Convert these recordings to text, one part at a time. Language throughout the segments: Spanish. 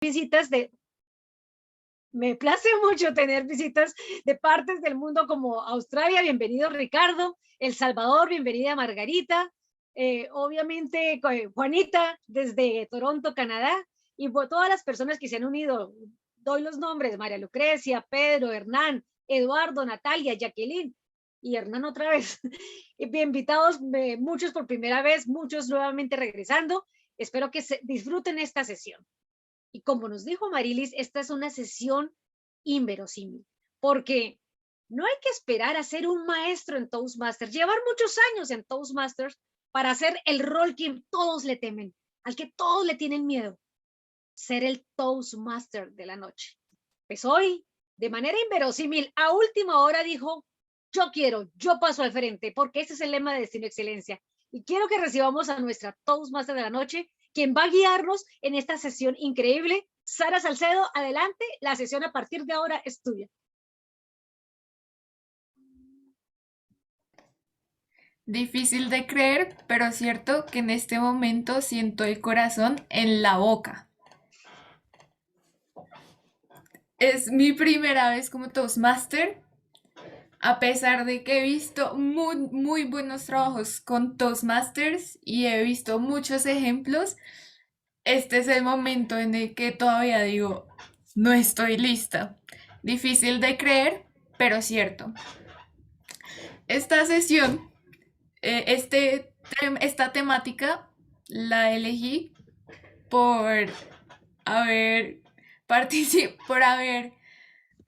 visitas me place mucho tener visitas de partes del mundo como Australia, bienvenido Ricardo, El Salvador, bienvenida Margarita, obviamente Juanita desde Toronto, Canadá, y por todas las personas que se han unido. Doy los nombres: María Lucrecia, Pedro, Hernán, Eduardo, Natalia, Jacqueline y Hernán otra vez. Invitados, muchos por primera vez, muchos nuevamente regresando. Espero que disfruten esta sesión. Y como nos dijo Marilis, esta es una sesión inverosímil, porque no hay que esperar a ser un maestro en Toastmasters, llevar muchos años en Toastmasters para hacer el rol que todos le temen, al que todos le tienen miedo, ser el Toastmaster de la noche. Pues hoy, de manera inverosímil, a última hora dijo: yo quiero, yo paso al frente, porque ese es el lema de Destino Excelencia. Y quiero que recibamos a nuestra Toastmaster de la noche, quien va a guiarnos en esta sesión increíble. Sara Salcedo, adelante, la sesión a partir de ahora es tuya. Difícil de creer, pero cierto que en este momento siento el corazón en la boca. Es mi primera vez como Toastmaster, a pesar de que he visto muy buenos trabajos con Toastmasters y he visto muchos ejemplos. Este es el momento en el que todavía digo, no estoy lista. Difícil de creer, pero cierto. Esta sesión, esta temática la elegí por haber por haber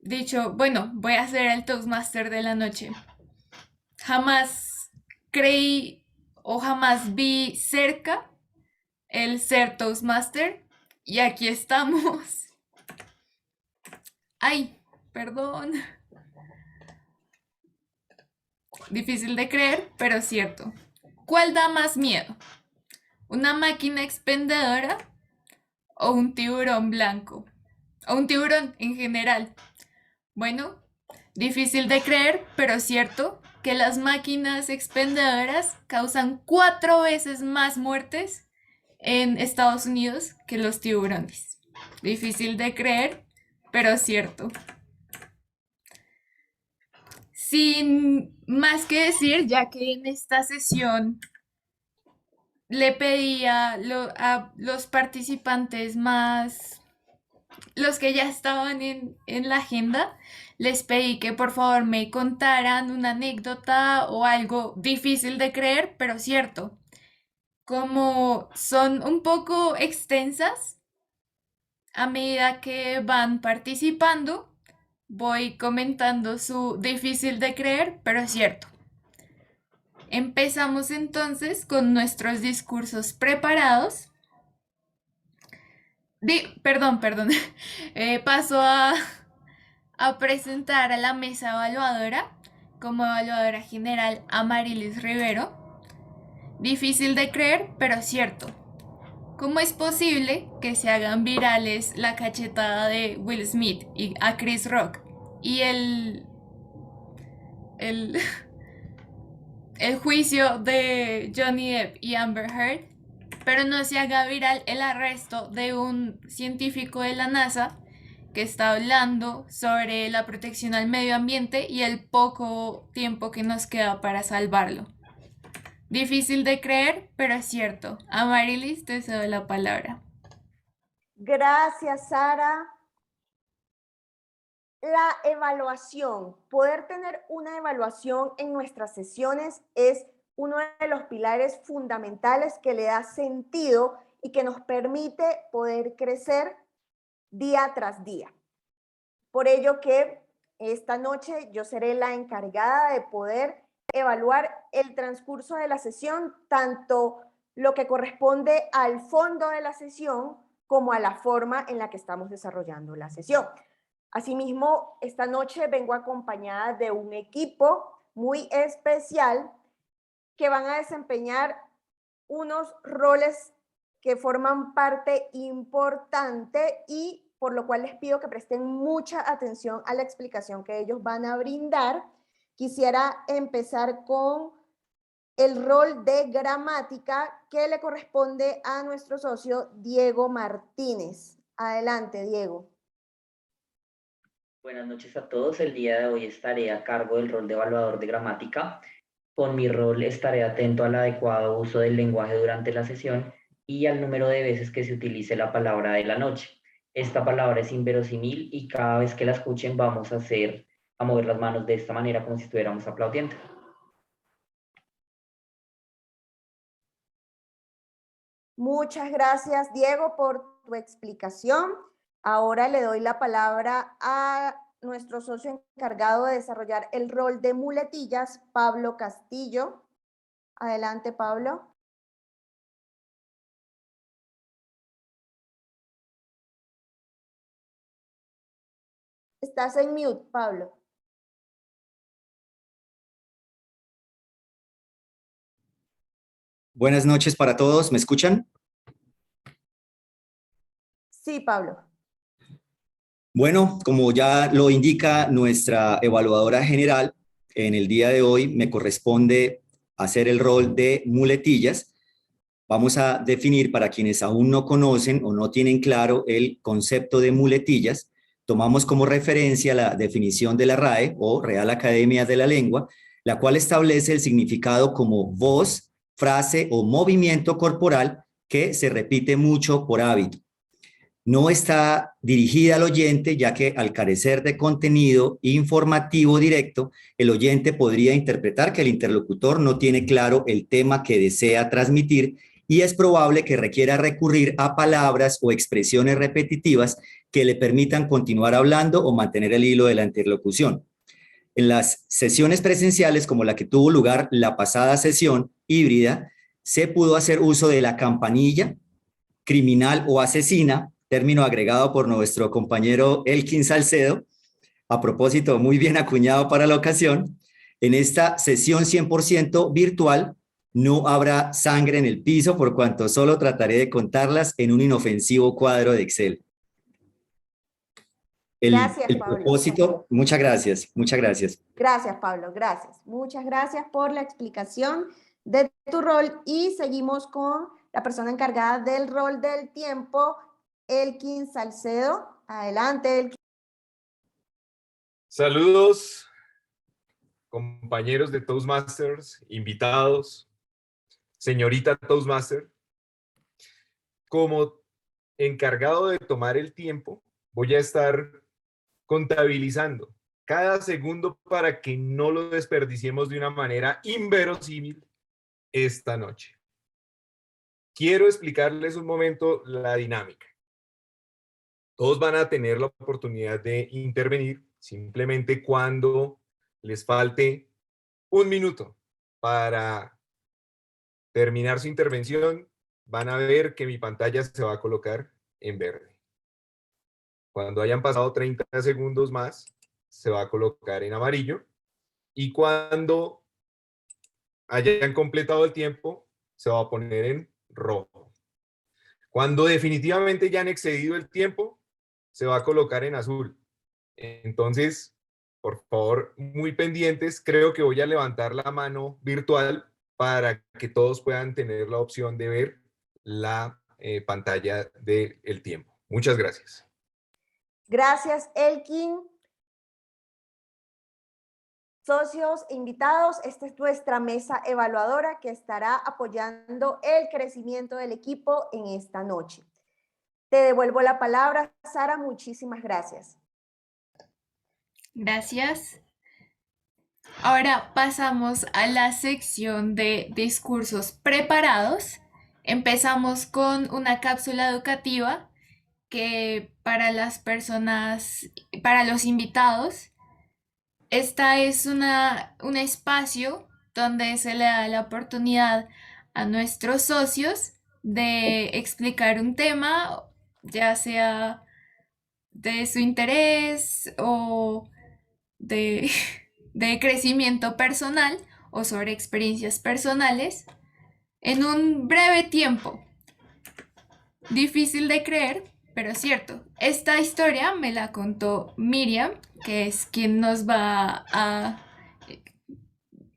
dicho, bueno, voy a ser el Toastmaster de la noche. Jamás creí o jamás vi cerca el ser Toastmaster y aquí estamos. Ay, perdón. Difícil de creer, pero cierto. ¿Cuál da más miedo? ¿Una máquina expendedora o un tiburón blanco? O un tiburón en general. Bueno, difícil de creer, pero cierto que las máquinas expendedoras causan 4 veces más muertes en Estados Unidos que los tiburones. Difícil de creer, pero cierto. Sin más que decir, ya que en esta sesión le pedí a los participantes más, los que ya estaban en la agenda, les pedí que por favor me contaran una anécdota o algo difícil de creer, pero cierto. Como son un poco extensas, a medida que van participando, voy comentando su difícil de creer, pero cierto. Empezamos entonces con nuestros discursos preparados. Perdón. Paso a presentar a la mesa evaluadora, como evaluadora general a Marilis Rivero. Difícil de creer, pero cierto. ¿Cómo es posible que se hagan virales la cachetada de Will Smith y a Chris Rock y el, el juicio de Johnny Depp y Amber Heard, pero no se haga viral el arresto de un científico de la NASA que está hablando sobre la protección al medio ambiente y el poco tiempo que nos queda para salvarlo? Difícil de creer, pero es cierto. Amarilis, te cedo la palabra. Gracias, Sara. La evaluación, poder tener una evaluación en nuestras sesiones es uno de los pilares fundamentales que le da sentido y que nos permite poder crecer día tras día. Por ello que esta noche yo seré la encargada de poder evaluar el transcurso de la sesión, tanto lo que corresponde al fondo de la sesión como a la forma en la que estamos desarrollando la sesión. Asimismo, esta noche vengo acompañada de un equipo muy especial que van a desempeñar unos roles que forman parte importante y por lo cual les pido que presten mucha atención a la explicación que ellos van a brindar. Quisiera empezar con el rol de gramática que le corresponde a nuestro socio Diego Martínez. Adelante, Diego. Buenas noches a todos. El día de hoy estaré a cargo del rol de evaluador de gramática. Con mi rol estaré atento al adecuado uso del lenguaje durante la sesión y al número de veces que se utilice la palabra de la noche. Esta palabra es inverosímil y cada vez que la escuchen vamos a mover las manos de esta manera como si estuviéramos aplaudiendo. Muchas gracias, Diego, por tu explicación. Ahora le doy la palabra a nuestro socio encargado de desarrollar el rol de muletillas, Pablo Castillo. Adelante, Pablo. Estás en mute, Pablo. Buenas noches para todos, ¿me escuchan? Sí, Pablo. Bueno, como ya lo indica nuestra evaluadora general, en el día de hoy me corresponde hacer el rol de muletillas. Vamos a definir, para quienes aún no conocen o no tienen claro el concepto de muletillas, tomamos como referencia la definición de la RAE o Real Academia de la Lengua, la cual establece el significado como voz, frase o movimiento corporal que se repite mucho por hábito. No está dirigida al oyente, ya que al carecer de contenido informativo directo, el oyente podría interpretar que el interlocutor no tiene claro el tema que desea transmitir y es probable que requiera recurrir a palabras o expresiones repetitivas que le permitan continuar hablando o mantener el hilo de la interlocución. En las sesiones presenciales, como la que tuvo lugar la pasada sesión híbrida, se pudo hacer uso de la campanilla criminal o asesina, término agregado por nuestro compañero Elkin Salcedo, a propósito, muy bien acuñado para la ocasión. En esta sesión 100% virtual no habrá sangre en el piso, por cuanto solo trataré de contarlas en un inofensivo cuadro de Excel. Gracias, El Pablo. propósito, muchas gracias, muchas gracias. Gracias, Pablo, gracias. Muchas gracias por la explicación de tu rol y seguimos con la persona encargada del rol del tiempo, Elkin Salcedo. Adelante, Elkin. Saludos, compañeros de Toastmasters, invitados, señorita Toastmaster. Como encargado de tomar el tiempo, voy a estar contabilizando cada segundo para que no lo desperdiciemos de una manera inverosímil esta noche. Quiero explicarles un momento la dinámica. Todos van a tener la oportunidad de intervenir simplemente cuando les falte un minuto para terminar su intervención. Van a ver que mi pantalla se va a colocar en verde. Cuando hayan pasado 30 segundos más, se va a colocar en amarillo. Y cuando hayan completado el tiempo, se va a poner en rojo. Cuando definitivamente ya han excedido el tiempo, se va a colocar en azul. Entonces, por favor, muy pendientes. Creo que voy a levantar la mano virtual para que todos puedan tener la opción de ver la pantalla del tiempo. Muchas gracias. Gracias, Elkin. Socios invitados, esta es nuestra mesa evaluadora que estará apoyando el crecimiento del equipo en esta noche. Te devuelvo la palabra, Sara. Muchísimas gracias. Gracias. Ahora pasamos a la sección de discursos preparados. Empezamos con una cápsula educativa que para las personas, para los invitados, esta es un espacio donde se le da la oportunidad a nuestros socios de explicar un tema, ya sea de su interés o de crecimiento personal o sobre experiencias personales en un breve tiempo. Difícil de creer, pero cierto. Esta historia me la contó Miriam, que es quien nos va a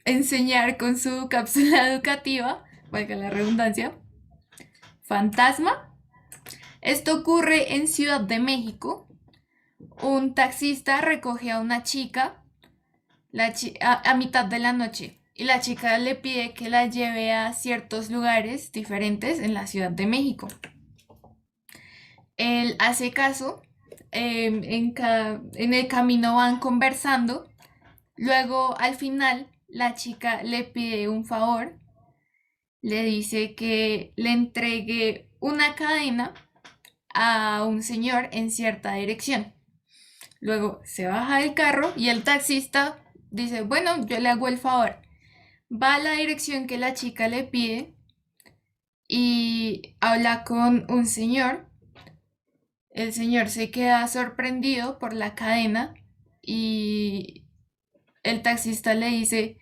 enseñar con su cápsula educativa, valga la redundancia, Fantasma. Esto ocurre en Ciudad de México. Un taxista recoge a una chica a mitad de la noche y la chica le pide que la lleve a ciertos lugares diferentes en la Ciudad de México. Él hace caso, en el camino van conversando, luego al final la chica le pide un favor, le dice que le entregue una cadena a un señor en cierta dirección. Luego se baja del carro y el taxista dice, bueno, yo le hago el favor. Va a la dirección que la chica le pide y habla con un señor. El señor se queda sorprendido por la cadena y el taxista le dice,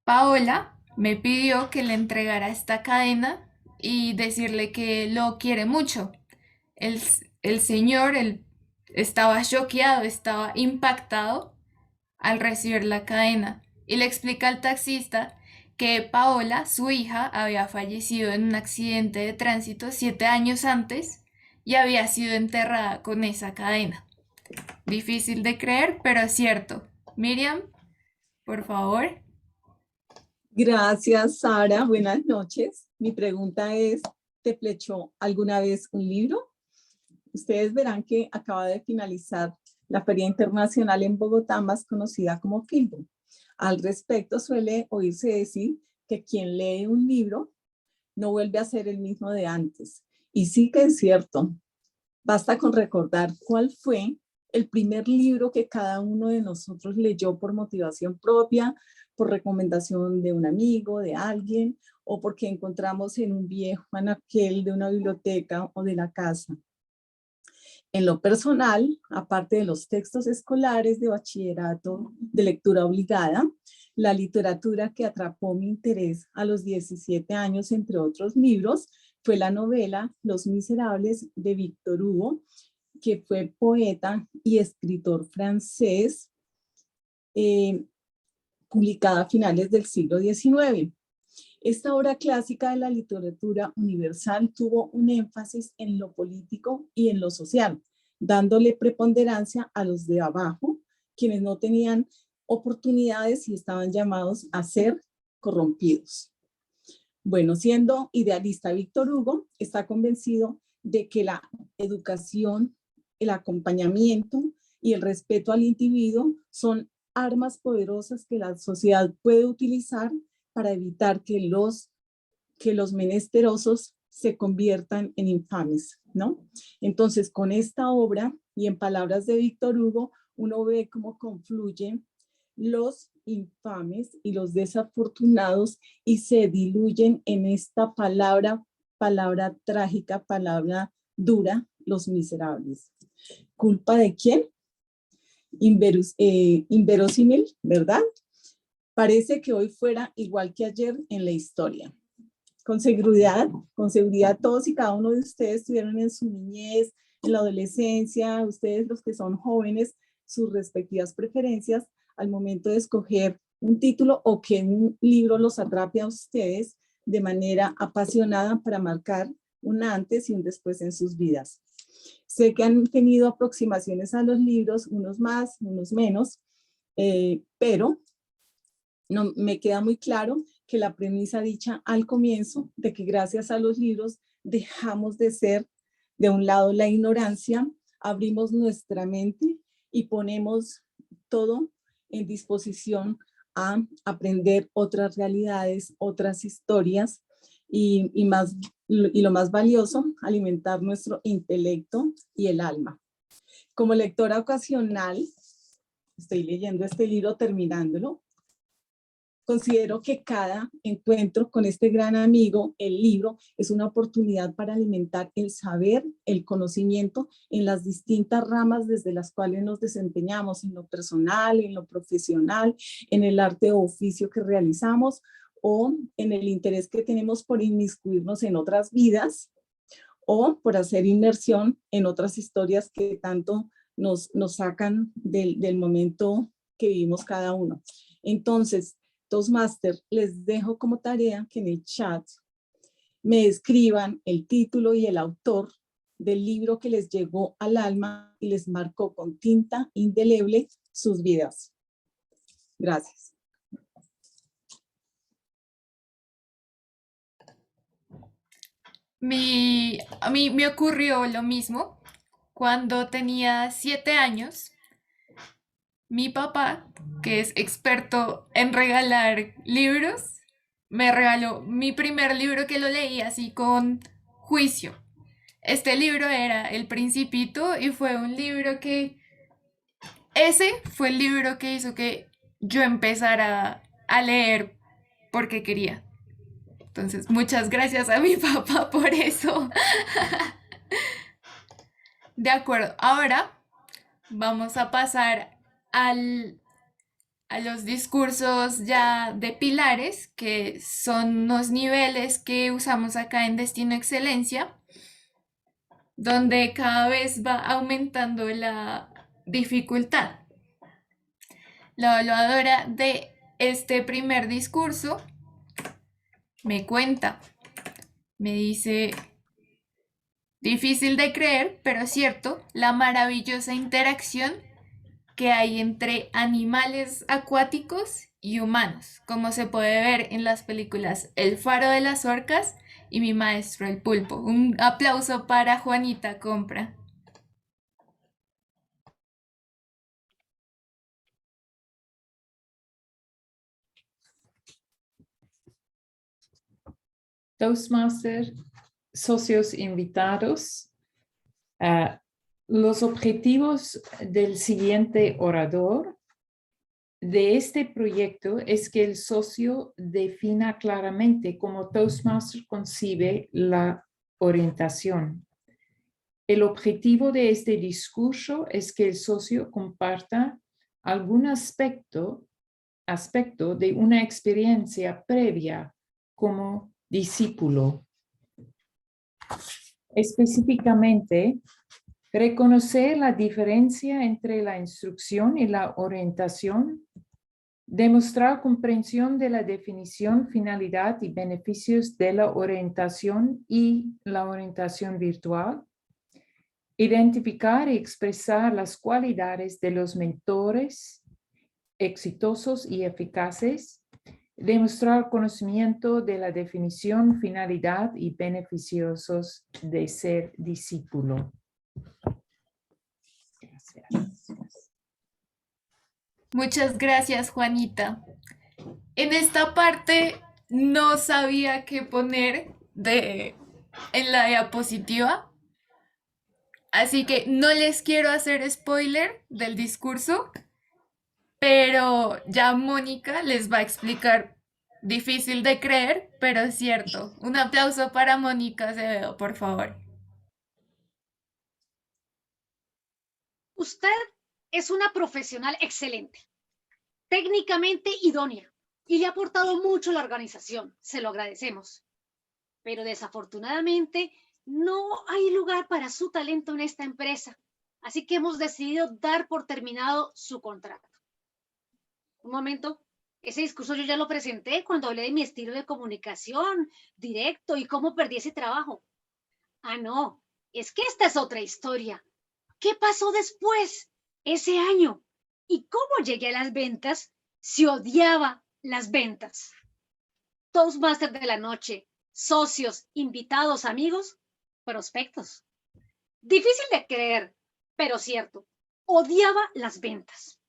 Paola me pidió que le entregara esta cadena y decirle que lo quiere mucho. El señor estaba choqueado, estaba impactado al recibir la cadena y le explica al taxista que Paola, su hija, había fallecido en un accidente de tránsito 7 años antes y había sido enterrada con esa cadena. Difícil de creer, pero es cierto. Miriam, por favor. Gracias, Sara. Buenas noches. Mi pregunta es, ¿te flechó alguna vez un libro? Ustedes verán que acaba de finalizar la Feria Internacional en Bogotá, más conocida como Filbo. Al respecto, suele oírse decir que quien lee un libro no vuelve a ser el mismo de antes. Y sí que es cierto. Basta con recordar cuál fue el primer libro que cada uno de nosotros leyó por motivación propia, por recomendación de un amigo, de alguien, o porque encontramos en un viejo anaquel de una biblioteca o de la casa. En lo personal, aparte de los textos escolares de bachillerato de lectura obligada, la literatura que atrapó mi interés a los 17 años, entre otros libros, fue la novela Los Miserables de Victor Hugo, que fue poeta y escritor francés, publicada a finales del siglo XIX. Esta obra clásica de la literatura universal tuvo un énfasis en lo político y en lo social, dándole preponderancia a los de abajo, quienes no tenían oportunidades y estaban llamados a ser corrompidos. Bueno, siendo idealista, Víctor Hugo está convencido de que la educación, el acompañamiento y el respeto al individuo son armas poderosas que la sociedad puede utilizar para evitar que los menesterosos se conviertan en infames, ¿no? Entonces, con esta obra y en palabras de Víctor Hugo, uno ve cómo confluyen los infames y los desafortunados y se diluyen en esta palabra trágica, palabra dura, los miserables. ¿Culpa de quién? Inverosímil, ¿verdad? Parece que hoy fuera igual que ayer en la historia. Con seguridad todos y cada uno de ustedes tuvieron en su niñez, en la adolescencia, ustedes los que son jóvenes, sus respectivas preferencias al momento de escoger un título o que un libro los atrape a ustedes de manera apasionada para marcar un antes y un después en sus vidas. Sé que han tenido aproximaciones a los libros, unos más, unos menos, pero no, me queda muy claro que la premisa dicha al comienzo de que gracias a los libros dejamos de ser de un lado la ignorancia, abrimos nuestra mente y ponemos todo en disposición a aprender otras realidades, otras historias y lo más valioso, alimentar nuestro intelecto y el alma. Como lectora ocasional, estoy leyendo este libro, terminándolo, considero que cada encuentro con este gran amigo, el libro, es una oportunidad para alimentar el saber, el conocimiento en las distintas ramas desde las cuales nos desempeñamos, en lo personal, en lo profesional, en el arte o oficio que realizamos o en el interés que tenemos por inmiscuirnos en otras vidas o por hacer inmersión en otras historias que tanto nos sacan del momento que vivimos cada uno. Entonces, Toastmaster, les dejo como tarea que en el chat me escriban el título y el autor del libro que les llegó al alma y les marcó con tinta indeleble sus vidas. Gracias. A mí me ocurrió lo mismo cuando tenía 7 años. Mi papá, que es experto en regalar libros, me regaló mi primer libro que lo leí así con juicio. Este libro era El Principito y fue un libro ese fue el libro que hizo que yo empezara a leer porque quería. Entonces, muchas gracias a mi papá por eso. De acuerdo, ahora vamos a pasar a los discursos ya de pilares, que son los niveles que usamos acá en Destino Excelencia, donde cada vez va aumentando la dificultad. La evaluadora de este primer discurso me cuenta, me dice: difícil de creer, pero cierto, la maravillosa interacción que hay entre animales acuáticos y humanos, como se puede ver en las películas El Faro de las Orcas y Mi Maestro el Pulpo. Un aplauso para Juanita Compra. Toastmaster, socios invitados, los objetivos del siguiente orador de este proyecto es que el socio defina claramente cómo Toastmaster concibe la orientación. El objetivo de este discurso es que el socio comparta algún aspecto de una experiencia previa como discípulo. Específicamente, reconocer la diferencia entre la instrucción y la orientación, demostrar comprensión de la definición, finalidad y beneficios de la orientación y la orientación virtual, identificar y expresar las cualidades de los mentores exitosos y eficaces, demostrar conocimiento de la definición, finalidad y beneficiosos de ser discípulo. Gracias. Muchas gracias, Juanita. En esta parte no sabía qué poner en la diapositiva, así que no les quiero hacer spoiler del discurso, pero ya Mónica les va a explicar. Difícil de creer, pero es cierto. Un aplauso para Mónica Acevedo, por favor. Usted es una profesional excelente, técnicamente idónea, y le ha aportado mucho a la organización. Se lo agradecemos. Pero desafortunadamente no hay lugar para su talento en esta empresa. Así que hemos decidido dar por terminado su contrato. Un momento. Ese discurso yo ya lo presenté cuando hablé de mi estilo de comunicación directo y cómo perdí ese trabajo. Ah, no, es que esta es otra historia. ¿Qué pasó después, ese año? ¿Y cómo llegué a las ventas si odiaba las ventas? Toastmaster de la noche, socios, invitados, amigos, prospectos. Difícil de creer, pero cierto, odiaba las ventas.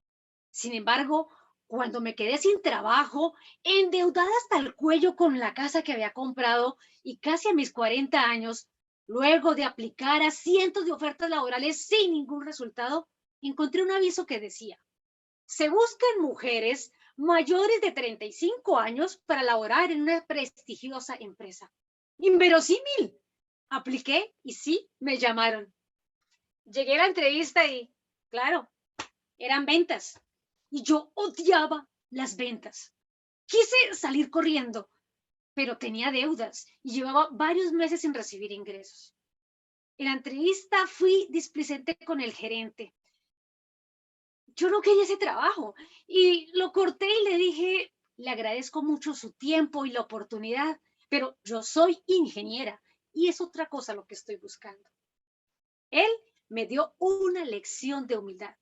Sin embargo, cuando me quedé sin trabajo, endeudada hasta el cuello con la casa que había comprado y casi a mis 40 años, luego de aplicar a cientos de ofertas laborales sin ningún resultado, encontré un aviso que decía: se buscan mujeres mayores de 35 años para laborar en una prestigiosa empresa. Inverosímil. Apliqué y sí, me llamaron. Llegué a la entrevista y, claro, eran ventas. Y yo odiaba las ventas. Quise salir corriendo, pero tenía deudas y llevaba varios meses sin recibir ingresos. En la entrevista fui displicente con el gerente. Yo no quería ese trabajo y lo corté y le dije: le agradezco mucho su tiempo y la oportunidad, pero yo soy ingeniera y es otra cosa lo que estoy buscando. Él me dio una lección de humildad.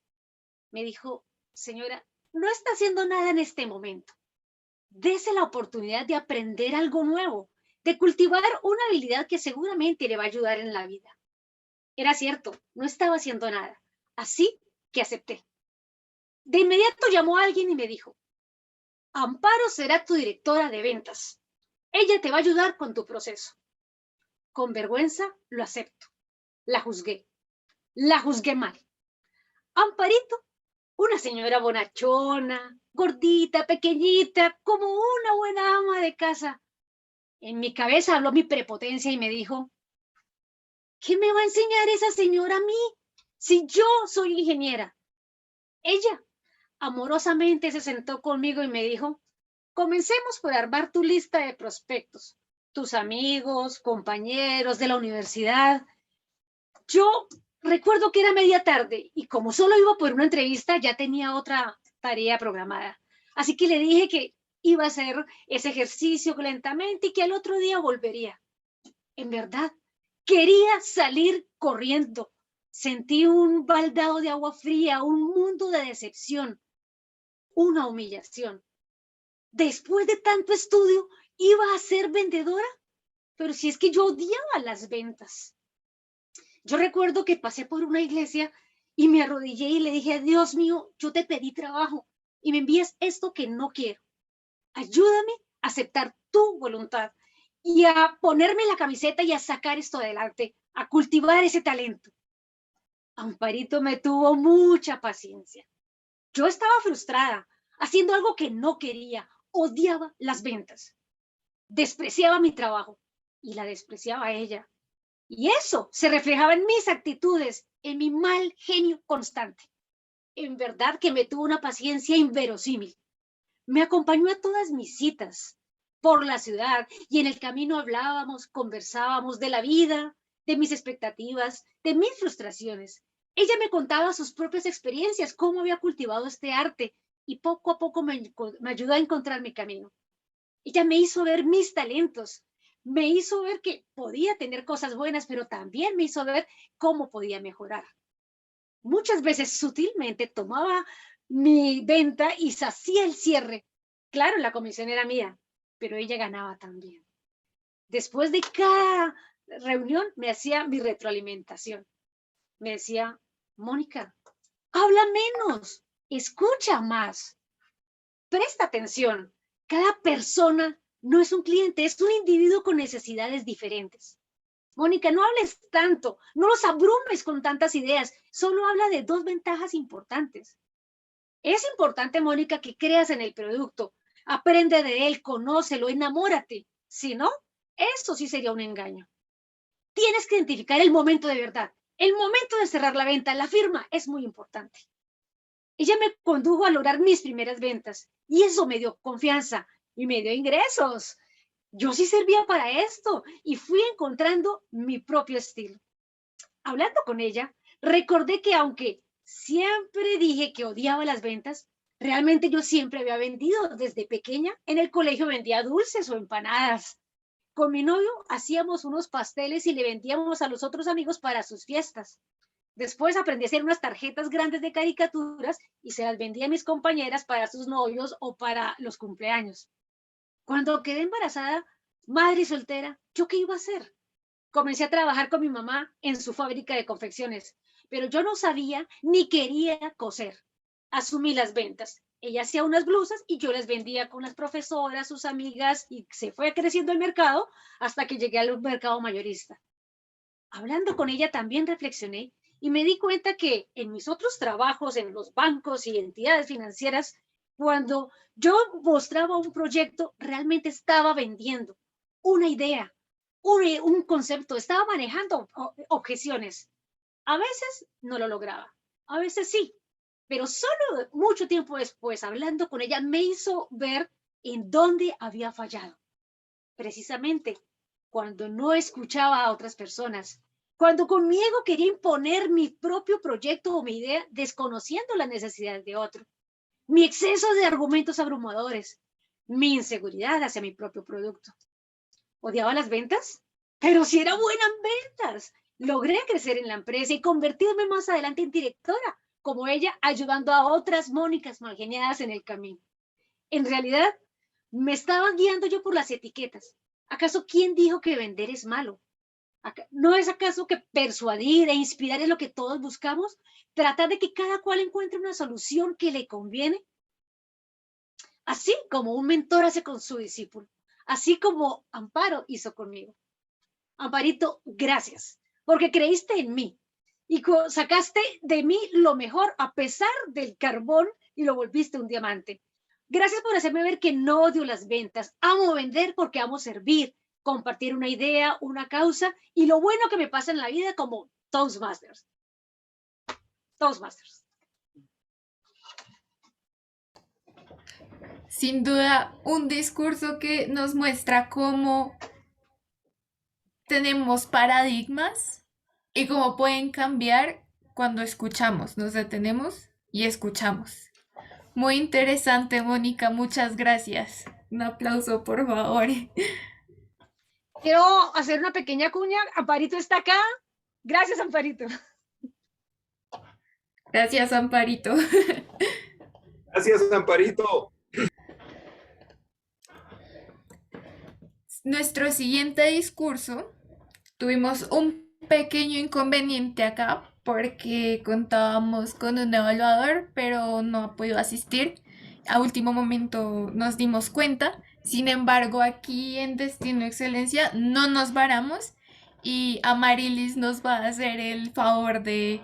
Me dijo, señora, no está haciendo nada en este momento. Dese la oportunidad de aprender algo nuevo, de cultivar una habilidad que seguramente le va a ayudar en la vida. Era cierto, no estaba haciendo nada, así que acepté. De inmediato llamó a alguien y me dijo, Amparo será tu directora de ventas. Ella te va a ayudar con tu proceso. Con vergüenza lo acepto. La juzgué mal. Amparito, una señora bonachona, gordita, pequeñita, como una buena ama de casa. En mi cabeza habló mi prepotencia y me dijo, ¿qué me va a enseñar esa señora a mí si yo soy ingeniera? Ella amorosamente se sentó conmigo y me dijo, comencemos por armar tu lista de prospectos, tus amigos, compañeros de la universidad. Yo recuerdo que era media tarde y como solo iba por una entrevista, ya tenía otra tarea programada. Así que le dije que iba a hacer ese ejercicio lentamente y que al otro día volvería. En verdad, quería salir corriendo. Sentí un baldado de agua fría, un mundo de decepción, una humillación. Después de tanto estudio, ¿iba a ser vendedora? Pero si es que yo odiaba las ventas. Yo recuerdo que pasé por una iglesia y me arrodillé y le dije, Dios mío, yo te pedí trabajo y me envías esto que no quiero. Ayúdame a aceptar tu voluntad y a ponerme la camiseta y a sacar esto adelante, a cultivar ese talento. Amparito me tuvo mucha paciencia. Yo estaba frustrada, haciendo algo que no quería, odiaba las ventas. Despreciaba mi trabajo y la despreciaba a ella. Y eso se reflejaba en mis actitudes, en mi mal genio constante. En verdad que me tuvo una paciencia inverosímil. Me acompañó a todas mis citas por la ciudad y en el camino hablábamos, conversábamos de la vida, de mis expectativas, de mis frustraciones. Ella me contaba sus propias experiencias, cómo había cultivado este arte y poco a poco me ayudó a encontrar mi camino. Ella me hizo ver mis talentos, me hizo ver que podía tener cosas buenas, pero también me hizo ver cómo podía mejorar. Muchas veces sutilmente tomaba mi venta y se hacía el cierre. Claro, la comisión era mía, pero ella ganaba también. Después de cada reunión me hacía mi retroalimentación. Me decía, Mónica, habla menos, escucha más, presta atención. Cada persona no es un cliente, es un individuo con necesidades diferentes. Mónica, no hables tanto, no los abrumes con tantas ideas, solo habla de dos ventajas importantes. Es importante, Mónica, que creas en el producto, aprende de él, conócelo, enamórate. Si no, eso sí sería un engaño. Tienes que identificar el momento de verdad, el momento de cerrar la venta, la firma, es muy importante. Ella me condujo a lograr mis primeras ventas y eso me dio confianza y me dio ingresos. Yo sí servía para esto y fui encontrando mi propio estilo. Hablando con ella, recordé que aunque siempre dije que odiaba las ventas, realmente yo siempre había vendido desde pequeña. En el colegio vendía dulces o empanadas. Con mi novio hacíamos unos pasteles y le vendíamos a los otros amigos para sus fiestas. Después aprendí a hacer unas tarjetas grandes de caricaturas y se las vendía a mis compañeras para sus novios o para los cumpleaños. Cuando quedé embarazada, madre soltera, ¿yo qué iba a hacer? Comencé a trabajar con mi mamá en su fábrica de confecciones, pero yo no sabía ni quería coser. Asumí las ventas. Ella hacía unas blusas y yo las vendía con las profesoras, sus amigas, y se fue creciendo el mercado hasta que llegué al mercado mayorista. Hablando con ella también reflexioné y me di cuenta que en mis otros trabajos, en los bancos y entidades financieras, cuando yo mostraba un proyecto, realmente estaba vendiendo una idea, un concepto, estaba manejando objeciones. A veces no lo lograba, a veces sí, pero solo mucho tiempo después, hablando con ella, me hizo ver en dónde había fallado. Precisamente cuando no escuchaba a otras personas, cuando con mi ego quería imponer mi propio proyecto o mi idea, desconociendo las necesidades de otro, mi exceso de argumentos abrumadores, mi inseguridad hacia mi propio producto. ¿Odiaba las ventas? Pero si era buena en ventas. logré crecer en la empresa y convertirme más adelante en directora, como ella, ayudando a otras Mónicas mal geniadas en el camino. En realidad, me estaba guiando yo por las etiquetas. ¿Acaso quién dijo que vender es malo? ¿No es acaso que persuadir e inspirar es lo que todos buscamos? Tratar de que cada cual encuentre una solución que le conviene. Así como un mentor hace con su discípulo, así como Amparo hizo conmigo. Amparito, gracias, porque creíste en mí y sacaste de mí lo mejor a pesar del carbón y lo volviste un diamante. Gracias por hacerme ver que no odio las ventas, amo vender porque amo servir, compartir una idea, una causa y lo bueno que me pasa en la vida como Toastmasters. Toastmasters. Sin duda, un discurso que nos muestra cómo tenemos paradigmas y cómo pueden cambiar cuando escuchamos, nos detenemos y escuchamos. Muy interesante, Mónica, muchas gracias. Un aplauso, por favor. Quiero hacer una pequeña cuña. Amparito está acá. Gracias, Amparito. Gracias, Amparito. Gracias, Amparito. Nuestro siguiente discurso, tuvimos un pequeño inconveniente acá porque contábamos con un evaluador, pero no ha podido asistir. A último momento nos dimos cuenta. Sin embargo, aquí en Destino Excelencia no nos varamos y Amarilis nos va a hacer el favor de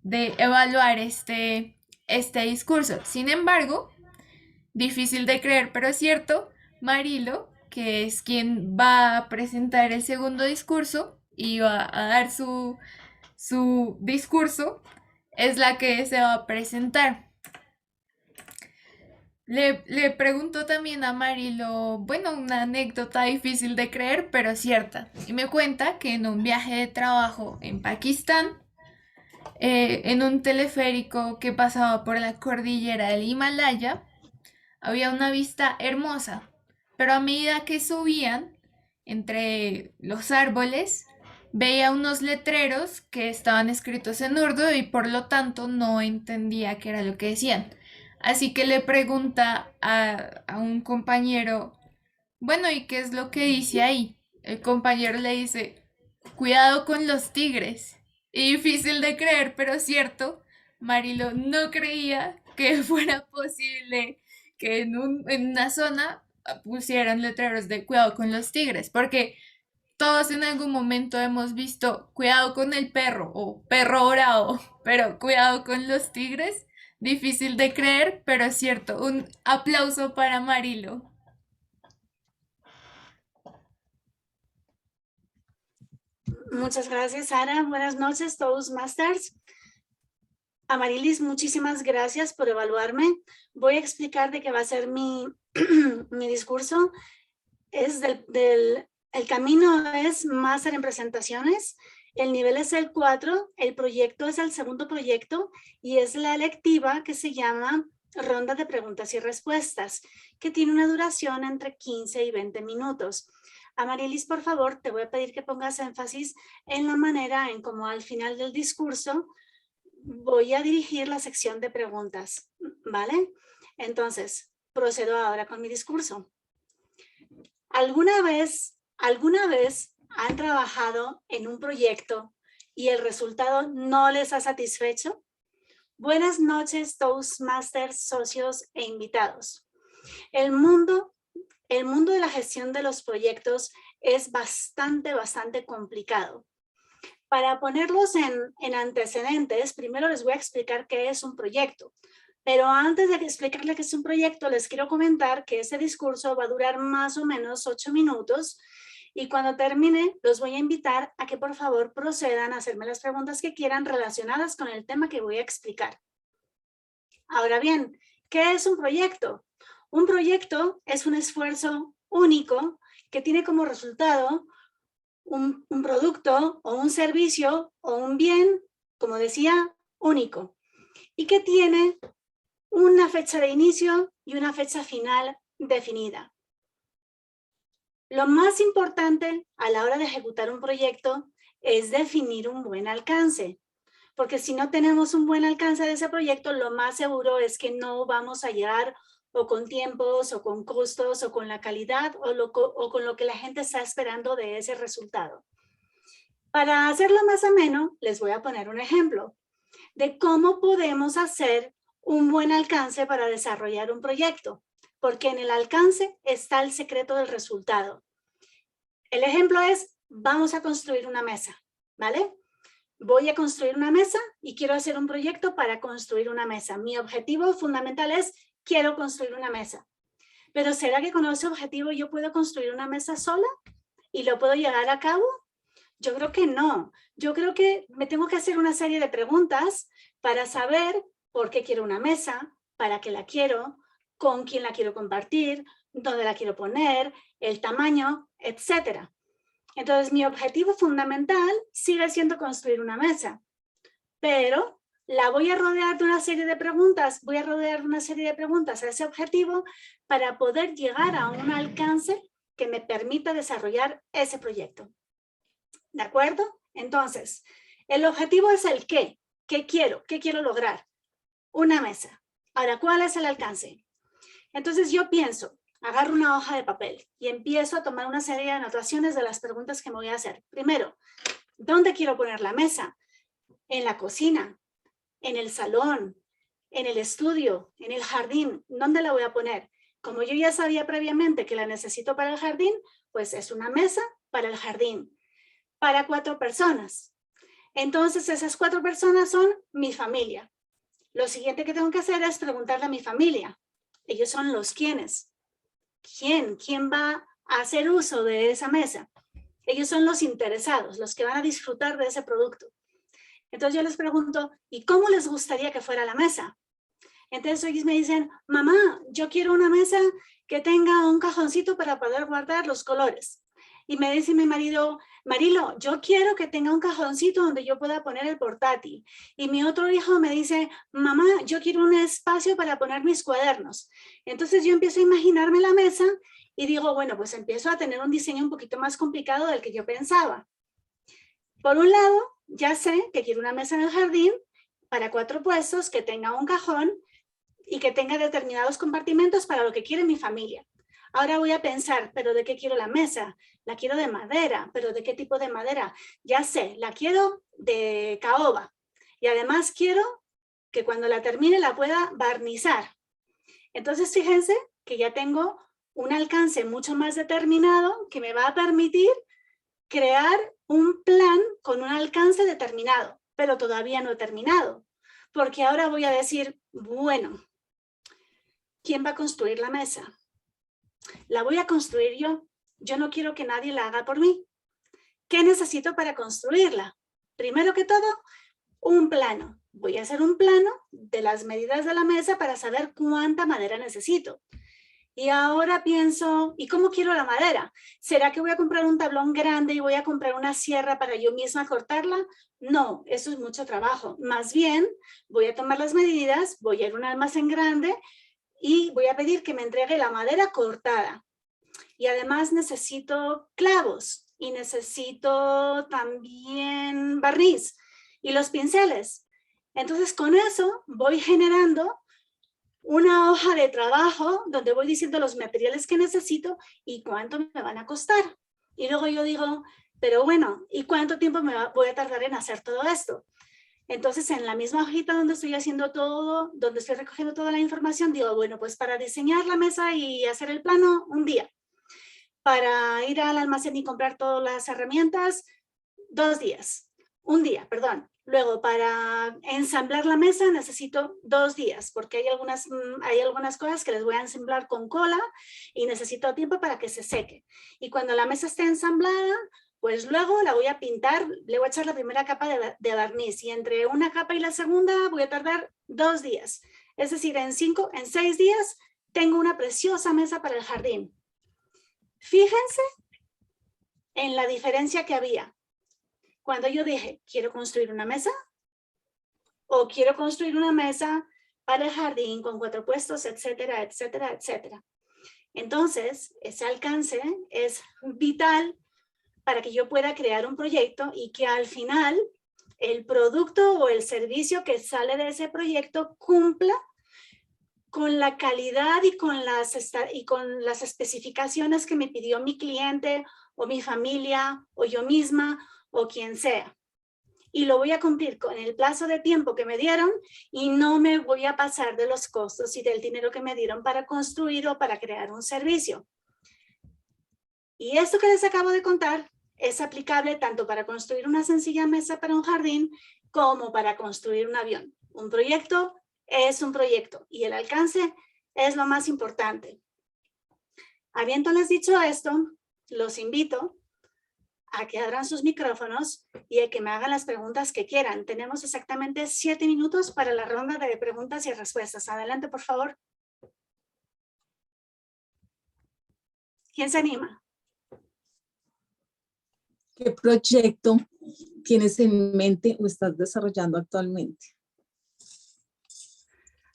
evaluar este discurso. Sin embargo, difícil de creer, pero es cierto, Marilo, que es quien va a presentar el segundo discurso y va a dar su discurso, es la que se va a presentar. Le pregunto también a Marilo, bueno, una anécdota difícil de creer, pero cierta. Y me cuenta que en un viaje de trabajo en Pakistán, en un teleférico que pasaba por la cordillera del Himalaya, había una vista hermosa, pero a medida que subían entre los árboles, veía unos letreros que estaban escritos en urdu y por lo tanto no entendía qué era lo que decían. Así que le pregunta a un compañero, bueno, ¿y qué es lo que dice ahí? El compañero le dice, cuidado con los tigres. Y difícil de creer, pero cierto, Marilo no creía que fuera posible que en una zona pusieran letreros de cuidado con los tigres, porque todos en algún momento hemos visto cuidado con el perro o perro bravo, pero cuidado con los tigres. Difícil de creer, pero es cierto. Un aplauso para Marilo. Muchas gracias, Sara. Buenas noches, Toastmasters. Amarilis, muchísimas gracias por evaluarme. Voy a explicar de qué va a ser mi discurso. Es el camino es máster en presentaciones. El nivel es el 4, el proyecto es el segundo proyecto y es la electiva que se llama ronda de preguntas y respuestas, que tiene una duración entre 15 y 20 minutos. Amarilis, por favor, te voy a pedir que pongas énfasis en la manera en cómo al final del discurso voy a dirigir la sección de preguntas, ¿vale? Entonces, procedo ahora con mi discurso. ¿Alguna vez han trabajado en un proyecto y el resultado no les ha satisfecho? Buenas noches, Toastmasters, socios e invitados. El mundo de la gestión de los proyectos es bastante complicado. Para ponerlos en antecedentes, primero les voy a explicar qué es un proyecto. Pero antes de explicarles qué es un proyecto, les quiero comentar que este discurso va a durar más o menos 8 minutos. Y cuando termine, los voy a invitar a que por favor procedan a hacerme las preguntas que quieran relacionadas con el tema que voy a explicar. Ahora bien, ¿qué es un proyecto? Un proyecto es un esfuerzo único que tiene como resultado un producto o un servicio o un bien, como decía, único. Y que tiene una fecha de inicio y una fecha final definida. Lo más importante a la hora de ejecutar un proyecto es definir un buen alcance. Porque si no tenemos un buen alcance de ese proyecto, lo más seguro es que no vamos a llegar o con tiempos, o con costos, o con la calidad, o con lo que la gente está esperando de ese resultado. Para hacerlo más ameno, les voy a poner un ejemplo de cómo podemos hacer un buen alcance para desarrollar un proyecto, porque en el alcance está el secreto del resultado. El ejemplo es, vamos a construir una mesa, ¿vale? Voy a construir una mesa y quiero hacer un proyecto para construir una mesa. Mi objetivo fundamental es, quiero construir una mesa. Pero ¿será que con ese objetivo yo puedo construir una mesa sola y lo puedo llevar a cabo? Yo creo que no. Yo creo que me tengo que hacer una serie de preguntas para saber por qué quiero una mesa, para qué la quiero, con quién la quiero compartir, dónde la quiero poner, el tamaño, etc. Entonces, mi objetivo fundamental sigue siendo construir una mesa, pero la voy a rodear de una serie de preguntas, a ese objetivo para poder llegar a un alcance que me permita desarrollar ese proyecto. ¿De acuerdo? Entonces, el objetivo es el qué. ¿Qué quiero? ¿Qué quiero lograr? Una mesa. Ahora, ¿cuál es el alcance? Entonces yo pienso, agarro una hoja de papel y empiezo a tomar una serie de anotaciones de las preguntas que me voy a hacer. Primero, ¿dónde quiero poner la mesa? En la cocina, en el salón, en el estudio, en el jardín. ¿Dónde la voy a poner? Como yo ya sabía previamente que la necesito para el jardín, pues es una mesa para el jardín, para 4 personas. Entonces esas 4 personas son mi familia. Lo siguiente que tengo que hacer es preguntarle a mi familia. Ellos son los quiénes. ¿Quién va a hacer uso de esa mesa? Ellos son los interesados, los que van a disfrutar de ese producto. Entonces yo les pregunto, ¿y cómo les gustaría que fuera la mesa? Entonces ellos me dicen, mamá, yo quiero una mesa que tenga un cajoncito para poder guardar los colores. Y me dice mi marido, Marilo, yo quiero que tenga un cajoncito donde yo pueda poner el portátil. Y mi otro hijo me dice, mamá, yo quiero un espacio para poner mis cuadernos. Entonces yo empiezo a imaginarme la mesa y digo, bueno, pues empiezo a tener un diseño un poquito más complicado del que yo pensaba. Por un lado, ya sé que quiero una mesa en el jardín para 4 puestos, que tenga un cajón y que tenga determinados compartimentos para lo que quiere mi familia. Ahora voy a pensar, ¿pero de qué quiero la mesa? La quiero de madera, ¿pero de qué tipo de madera? Ya sé, la quiero de caoba. Y además quiero que cuando la termine la pueda barnizar. Entonces fíjense que ya tengo un alcance mucho más determinado que me va a permitir crear un plan con un alcance determinado, pero todavía no he terminado. Porque ahora voy a decir, bueno, ¿quién va a construir la mesa? La voy a construir yo. Yo no quiero que nadie la haga por mí. ¿Qué necesito para construirla? Primero que todo, un plano. Voy a hacer un plano de las medidas de la mesa para saber cuánta madera necesito. Y ahora pienso, ¿y cómo quiero la madera? ¿Será que voy a comprar un tablón grande y voy a comprar una sierra para yo misma cortarla? No, eso es mucho trabajo. Más bien, voy a tomar las medidas, voy a ir a un almacén grande y voy a pedir que me entregue la madera cortada. Y además necesito clavos y necesito también barniz y los pinceles. Entonces con eso voy generando una hoja de trabajo donde voy diciendo los materiales que necesito y cuánto me van a costar. Y luego yo digo, pero bueno, ¿y cuánto tiempo voy a tardar en hacer todo esto? Entonces, en la misma hojita donde estoy haciendo todo, donde estoy recogiendo toda la información, digo, bueno, pues para diseñar la mesa y hacer el plano, un día. Para ir al almacén y comprar todas las herramientas, 2 días. Un día, perdón. Luego, para ensamblar la mesa necesito 2 días, porque hay algunas cosas que les voy a ensamblar con cola y necesito tiempo para que se seque. Y cuando la mesa esté ensamblada, pues luego la voy a pintar, le voy a echar la primera capa de barniz y entre una capa y la segunda voy a tardar 2 días. Es decir, en 6 días tengo una preciosa mesa para el jardín. Fíjense en la diferencia que había. Cuando yo dije, quiero construir una mesa o quiero construir una mesa para el jardín con 4 puestos, etcétera, etcétera, etcétera. Entonces, ese alcance es vital para que yo pueda crear un proyecto y que al final el producto o el servicio que sale de ese proyecto cumpla con la calidad y con las especificaciones que me pidió mi cliente o mi familia o yo misma o quien sea. Y lo voy a cumplir con el plazo de tiempo que me dieron y no me voy a pasar de los costos y del dinero que me dieron para construir o para crear un servicio. Y esto que les acabo de contar es aplicable tanto para construir una sencilla mesa para un jardín como para construir un avión. Un proyecto es un proyecto y el alcance es lo más importante. Habiéndoles dicho esto, los invito a que abran sus micrófonos y a que me hagan las preguntas que quieran. Tenemos exactamente 7 minutos para la ronda de preguntas y respuestas. Adelante, por favor. ¿Quién se anima? ¿Qué proyecto tienes en mente o estás desarrollando actualmente?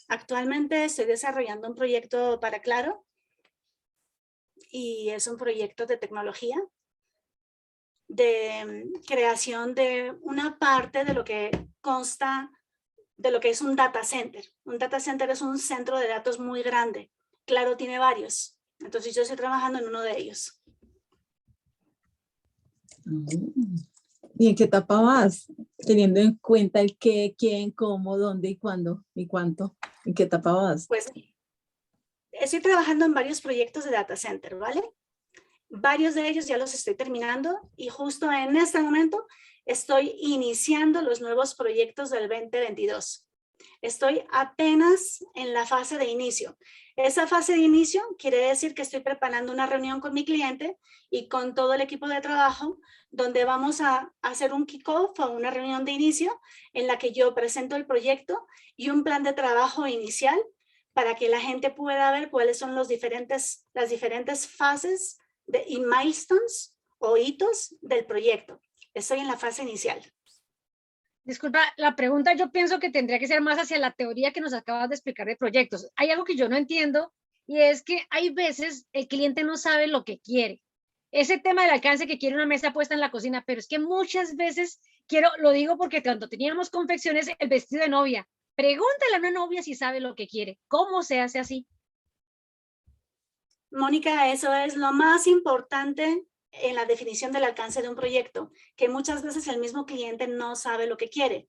Actualmente estoy desarrollando un proyecto para Claro y es un proyecto de tecnología, de creación de una parte de lo que consta de lo que es un data center. Un data center es un centro de datos muy grande. Claro tiene varios, entonces yo estoy trabajando en uno de ellos. ¿Y en qué etapa vas? Teniendo en cuenta el qué, quién, cómo, dónde y cuándo y cuánto. ¿En qué etapa vas? Pues estoy trabajando en varios proyectos de data center, ¿vale? Varios de ellos ya los estoy terminando y justo en este momento estoy iniciando los nuevos proyectos del 2022. Estoy apenas en la fase de inicio. Esa fase de inicio quiere decir que estoy preparando una reunión con mi cliente y con todo el equipo de trabajo donde vamos a hacer un kick-off o una reunión de inicio en la que yo presento el proyecto y un plan de trabajo inicial para que la gente pueda ver cuáles son las diferentes fases y milestones o hitos del proyecto. Estoy en la fase inicial. Disculpa, la pregunta yo pienso que tendría que ser más hacia la teoría que nos acabas de explicar de proyectos. Hay algo que yo no entiendo y es que hay veces el cliente no sabe lo que quiere. Ese tema del alcance que quiere una mesa puesta en la cocina, pero es que muchas veces lo digo porque cuando teníamos confecciones, el vestido de novia, pregúntale a una novia si sabe lo que quiere. ¿Cómo se hace así? Mónica, eso es lo más importante en la definición del alcance de un proyecto, que muchas veces el mismo cliente no sabe lo que quiere.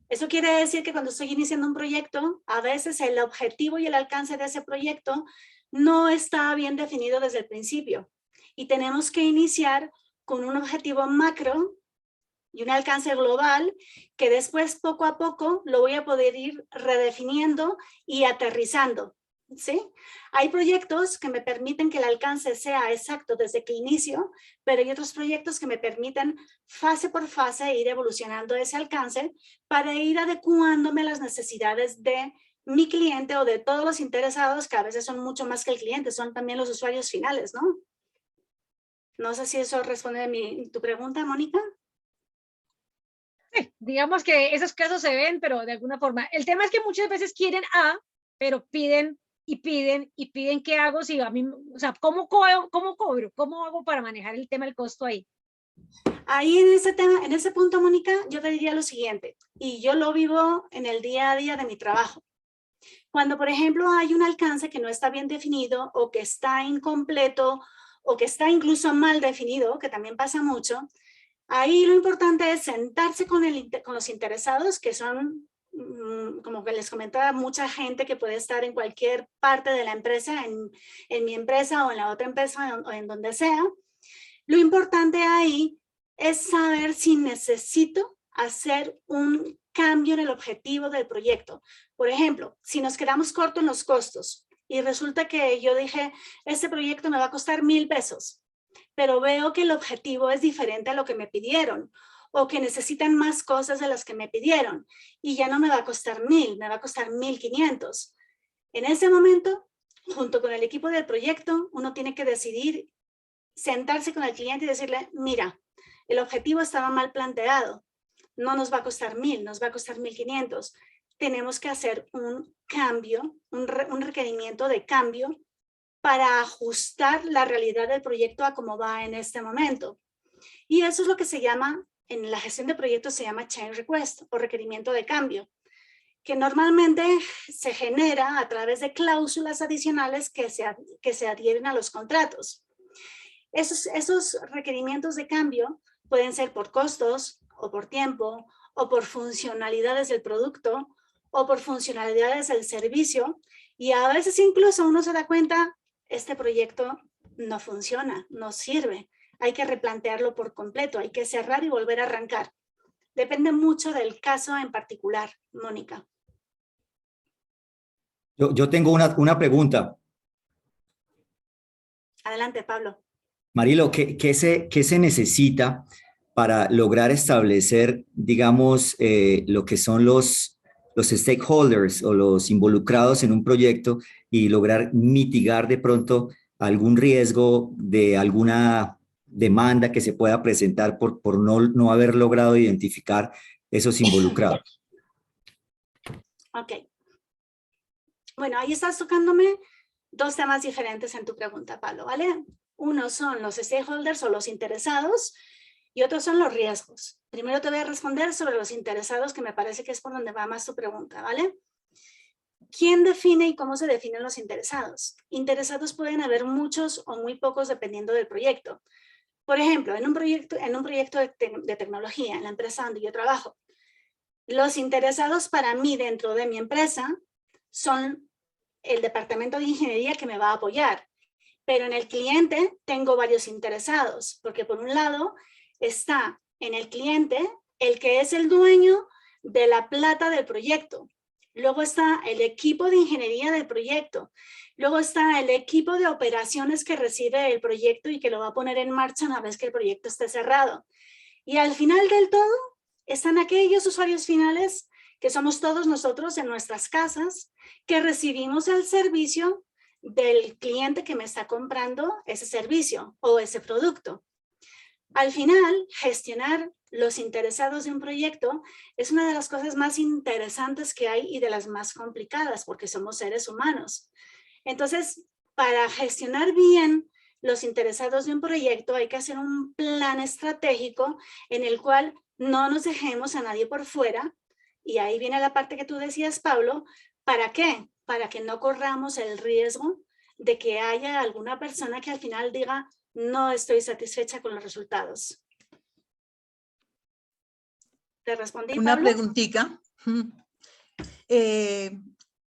Eso quiere decir que cuando estoy iniciando un proyecto, a veces el objetivo y el alcance de ese proyecto no está bien definido desde el principio. Y tenemos que iniciar con un objetivo macro y un alcance global que después poco a poco lo voy a poder ir redefiniendo y aterrizando. ¿Sí? Hay proyectos que me permiten que el alcance sea exacto desde que inicio, pero hay otros proyectos que me permiten fase por fase ir evolucionando ese alcance para ir adecuándome a las necesidades de mi cliente o de todos los interesados, que a veces son mucho más que el cliente, son también los usuarios finales, ¿no? No sé si eso responde a tu pregunta, Mónica. Sí, digamos que esos casos se ven, pero de alguna forma. El tema es que muchas veces quieren A, pero piden y piden y piden qué hago si a mí, o sea, ¿cómo cobro? ¿Cómo hago para manejar el tema del costo ahí? Ahí en ese tema, en ese punto, Mónica, yo te diría lo siguiente, y yo lo vivo en el día a día de mi trabajo. Cuando, por ejemplo, hay un alcance que no está bien definido o que está incompleto o que está incluso mal definido, que también pasa mucho, ahí lo importante es sentarse con los interesados, que son, como que les comentaba, mucha gente que puede estar en cualquier parte de la empresa, en mi empresa o en la otra empresa o en donde sea. Lo importante ahí es saber si necesito hacer un cambio en el objetivo del proyecto. Por ejemplo, si nos quedamos cortos en los costos y resulta que yo dije, este proyecto me va a costar 1,000 pesos, pero veo que el objetivo es diferente a lo que me pidieron o que necesitan más cosas de las que me pidieron y ya no me va a costar 1,000, me va a costar 1,500. En ese momento, junto con el equipo del proyecto, uno tiene que decidir, sentarse con el cliente y decirle, mira, el objetivo estaba mal planteado, no nos va a costar 1,000, nos va a costar 1,500. Tenemos que hacer un cambio, un requerimiento de cambio para ajustar la realidad del proyecto a cómo va en este momento. Y eso es lo que se llama, en la gestión de proyectos se llama change request o requerimiento de cambio, que normalmente se genera a través de cláusulas adicionales que se adhieren a los contratos. Esos requerimientos de cambio pueden ser por costos o por tiempo o por funcionalidades del producto o por funcionalidades del servicio, y a veces incluso uno se da cuenta, este proyecto no funciona, no sirve, hay que replantearlo por completo, hay que cerrar y volver a arrancar. Depende mucho del caso en particular, Mónica. Yo tengo una pregunta. Adelante, Pablo. Marilo, ¿qué se necesita para lograr establecer, digamos, lo que son los stakeholders o los involucrados en un proyecto y lograr mitigar de pronto algún riesgo de alguna demanda que se pueda presentar por no haber logrado identificar esos involucrados? Ok. Bueno, ahí estás tocándome dos temas diferentes en tu pregunta, Pablo, ¿vale? Uno son los stakeholders o los interesados y otros son los riesgos. Primero te voy a responder sobre los interesados, que me parece que es por donde va más tu pregunta, ¿vale? ¿Quién define y cómo se definen los interesados? Interesados pueden haber muchos o muy pocos dependiendo del proyecto. Por ejemplo, en un proyecto de tecnología, en la empresa donde yo trabajo, los interesados para mí dentro de mi empresa son el departamento de ingeniería que me va a apoyar. Pero en el cliente tengo varios interesados, porque por un lado está en el cliente el que es el dueño de la plata del proyecto. Luego está el equipo de ingeniería del proyecto. Luego está el equipo de operaciones que recibe el proyecto y que lo va a poner en marcha una vez que el proyecto esté cerrado. Y al final del todo están aquellos usuarios finales que somos todos nosotros en nuestras casas, que recibimos el servicio del cliente que me está comprando ese servicio o ese producto. Al final, gestionar los interesados de un proyecto es una de las cosas más interesantes que hay y de las más complicadas, porque somos seres humanos. Entonces, para gestionar bien los interesados de un proyecto hay que hacer un plan estratégico en el cual no nos dejemos a nadie por fuera. Y ahí viene la parte que tú decías, Pablo. ¿Para qué? Para que no corramos el riesgo de que haya alguna persona que al final diga no estoy satisfecha con los resultados. ¿Te respondí, Una Pablo? preguntita.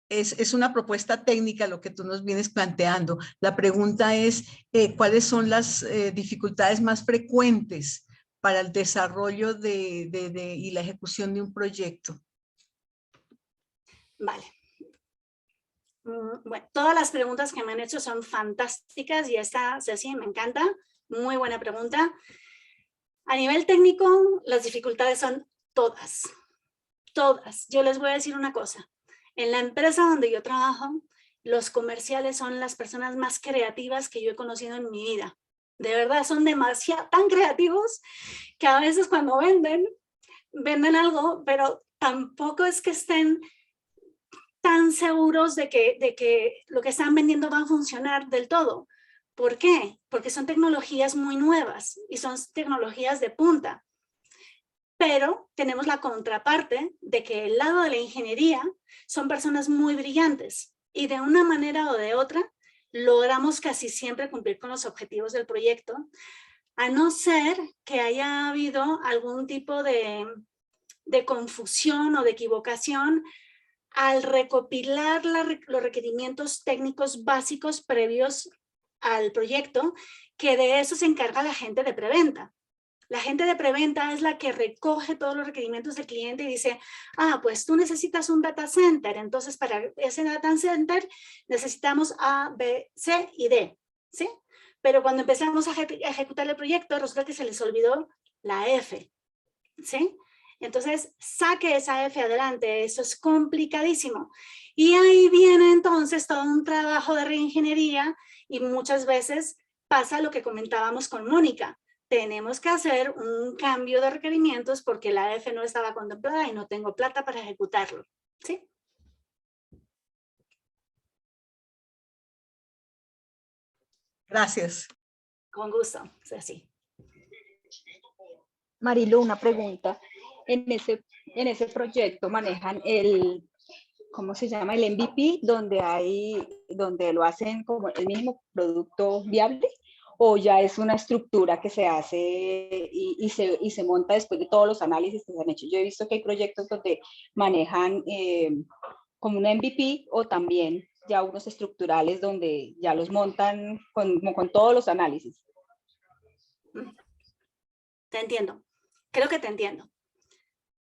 Es una propuesta técnica lo que tú nos vienes planteando. La pregunta es, ¿cuáles son las dificultades más frecuentes para el desarrollo y la ejecución de un proyecto? Vale. Bueno, todas las preguntas que me han hecho son fantásticas y esta, Ceci, me encanta. Muy buena pregunta. A nivel técnico, las dificultades son todas. Todas. Yo les voy a decir una cosa. En la empresa donde yo trabajo, los comerciales son las personas más creativas que yo he conocido en mi vida. De verdad, son demasiado tan creativos que a veces cuando venden algo, pero tampoco es que estén tan seguros de que lo que están vendiendo va a funcionar del todo. ¿Por qué? Porque son tecnologías muy nuevas y son tecnologías de punta. Pero tenemos la contraparte de que el lado de la ingeniería son personas muy brillantes y de una manera o de otra logramos casi siempre cumplir con los objetivos del proyecto, a no ser que haya habido algún tipo de confusión o de equivocación al recopilar los requerimientos técnicos básicos previos al proyecto, que de eso se encarga la gente de preventa. La gente de preventa es la que recoge todos los requerimientos del cliente y dice, pues tú necesitas un data center, entonces para ese data center necesitamos A, B, C y D, ¿sí? Pero cuando empezamos a ejecutar el proyecto, resulta que se les olvidó la F, ¿sí? Entonces, saque esa F adelante, eso es complicadísimo. Y ahí viene entonces todo un trabajo de reingeniería y muchas veces pasa lo que comentábamos con Mónica. Tenemos que hacer un cambio de requerimientos porque la F no estaba contemplada y no tengo plata para ejecutarlo, ¿sí? Gracias. Con gusto, Ceci. Marilu, una pregunta. En ese proyecto manejan el, ¿cómo se llama? El MVP, donde lo hacen como el mismo producto viable, o ya es una estructura que se hace y se monta después de todos los análisis que se han hecho. Yo he visto que hay proyectos donde manejan como un MVP o también ya unos estructurales donde ya los montan con todos los análisis. Te entiendo. Creo que te entiendo.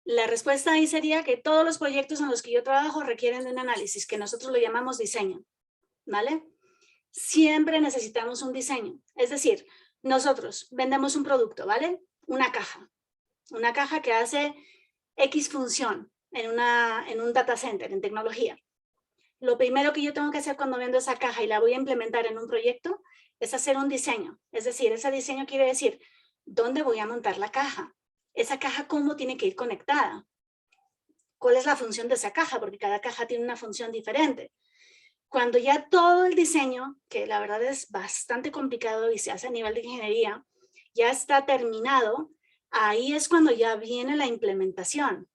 La respuesta ahí sería que todos los proyectos en los que yo trabajo requieren de un análisis, que nosotros lo llamamos diseño, ¿vale? Siempre necesitamos un diseño. Es decir, nosotros vendemos un producto, ¿vale? Una caja que hace X función en un data center, en tecnología. Lo primero que yo tengo que hacer cuando vendo esa caja y la voy a implementar en un proyecto es hacer un diseño. Es decir, ese diseño quiere decir dónde voy a montar la caja. Esa caja, ¿cómo tiene que ir conectada? ¿Cuál es la función de esa caja? Porque cada caja tiene una función diferente. Cuando ya todo el diseño, que la verdad es bastante complicado y se hace a nivel de ingeniería, ya está terminado, ahí es cuando ya viene la implementación,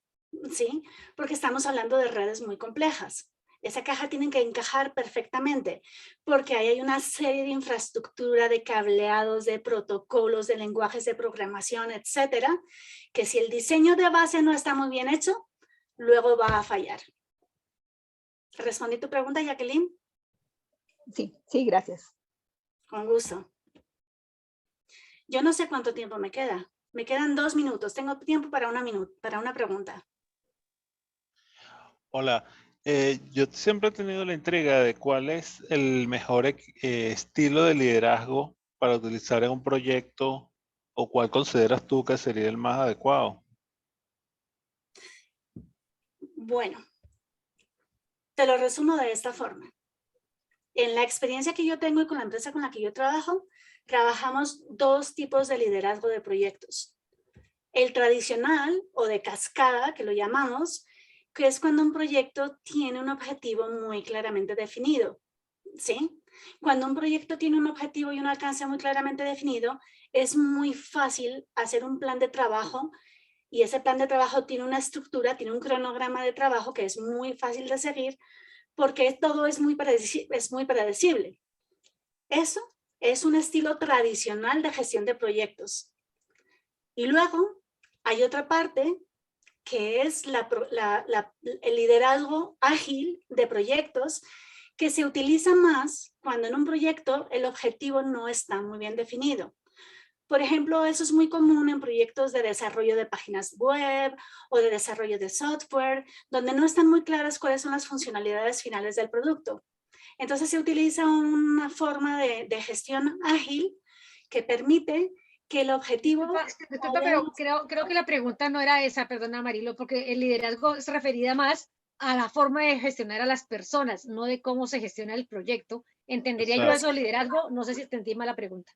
¿sí? Porque estamos hablando de redes muy complejas. Esa caja tiene que encajar perfectamente, porque ahí hay una serie de infraestructura, de cableados, de protocolos, de lenguajes de programación, etcétera, que si el diseño de base no está muy bien hecho, luego va a fallar. ¿Respondí tu pregunta, Jacqueline? Sí, gracias. Con gusto. Yo no sé cuánto tiempo me queda. Me quedan 2 minutos. Tengo tiempo para una pregunta. Hola, yo siempre he tenido la intriga de cuál es el mejor estilo de liderazgo para utilizar en un proyecto o cuál consideras tú que sería el más adecuado. Bueno, te lo resumo de esta forma. En la experiencia que yo tengo y con la empresa con la que yo trabajo, trabajamos 2 tipos de liderazgo de proyectos. El tradicional o de cascada, que lo llamamos, que es cuando un proyecto tiene un objetivo muy claramente definido, ¿sí? Cuando un proyecto tiene un objetivo y un alcance muy claramente definido, es muy fácil hacer un plan de trabajo y ese plan de trabajo tiene una estructura, tiene un cronograma de trabajo que es muy fácil de seguir porque todo es muy predecible. Eso es un estilo tradicional de gestión de proyectos. Y luego hay otra parte que es el liderazgo ágil de proyectos que se utiliza más cuando en un proyecto el objetivo no está muy bien definido. Por ejemplo, eso es muy común en proyectos de desarrollo de páginas web o de desarrollo de software, donde no están muy claras cuáles son las funcionalidades finales del producto. Entonces se utiliza una forma de gestión ágil que permite que el objetivo... Disculpa, pero creo que la pregunta no era esa, perdona Marilo, porque el liderazgo es referida más a la forma de gestionar a las personas, no de cómo se gestiona el proyecto. ¿Entendería yo eso, liderazgo? No sé si entendí mal la pregunta.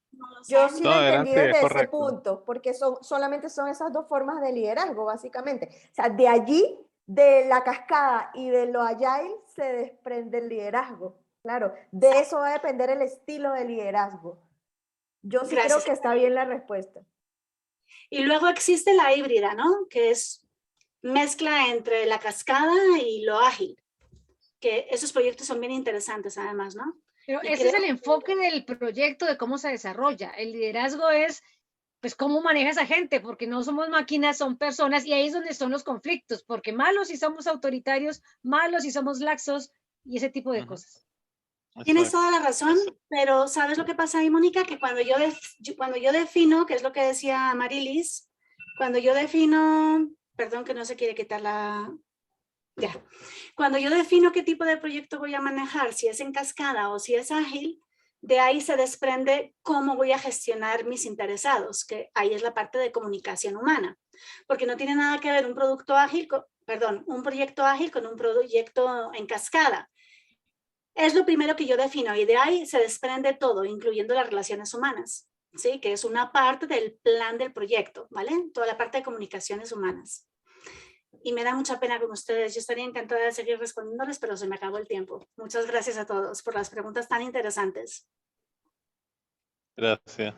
Yo sí lo entendí desde ese correcto. punto, porque solamente son esas 2 formas de liderazgo, básicamente. O sea, de allí, de la cascada y de lo agile, se desprende el liderazgo. Claro, de eso va a depender el estilo de liderazgo. Yo sí creo que está bien la respuesta. Y luego existe la híbrida, ¿no? Que es mezcla entre la cascada y lo ágil. Que esos proyectos son bien interesantes además, ¿no? Pero ese es el enfoque del proyecto, de cómo se desarrolla. El liderazgo es, pues, cómo maneja esa gente, porque no somos máquinas, son personas, y ahí es donde son los conflictos, porque malos si somos autoritarios, malos si somos laxos, y ese tipo de cosas. Tienes toda la razón, pero ¿sabes lo que pasa ahí, Mónica? Que cuando yo defino, que es lo que decía Marilis, cuando yo defino, perdón que no se quiere quitar la... Ya. Cuando yo defino qué tipo de proyecto voy a manejar, si es en cascada o si es ágil, de ahí se desprende cómo voy a gestionar mis interesados, que ahí es la parte de comunicación humana, porque no tiene nada que ver un proyecto ágil con un proyecto en cascada. Es lo primero que yo defino y de ahí se desprende todo, incluyendo las relaciones humanas, ¿sí? Que es una parte del plan del proyecto, ¿vale? Toda la parte de comunicaciones humanas. Y me da mucha pena con ustedes. Yo estaría encantada de seguir respondiéndoles, pero se me acabó el tiempo. Muchas gracias a todos por las preguntas tan interesantes. Gracias.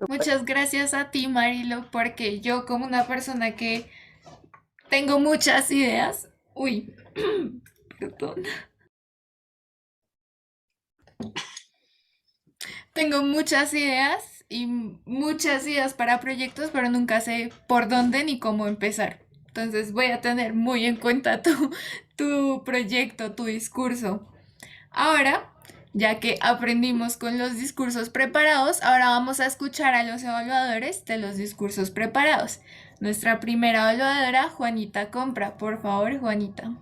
Muchas gracias a ti, Marilo, porque yo como una persona que tengo muchas ideas, uy, perdón. Tengo muchas ideas y muchas ideas para proyectos, pero nunca sé por dónde ni cómo empezar. Entonces voy a tener muy en cuenta tu proyecto, tu discurso. Ahora, ya que aprendimos con los discursos preparados, ahora vamos a escuchar a los evaluadores de los discursos preparados. Nuestra primera evaluadora, Juanita Compra. Por favor, Juanita.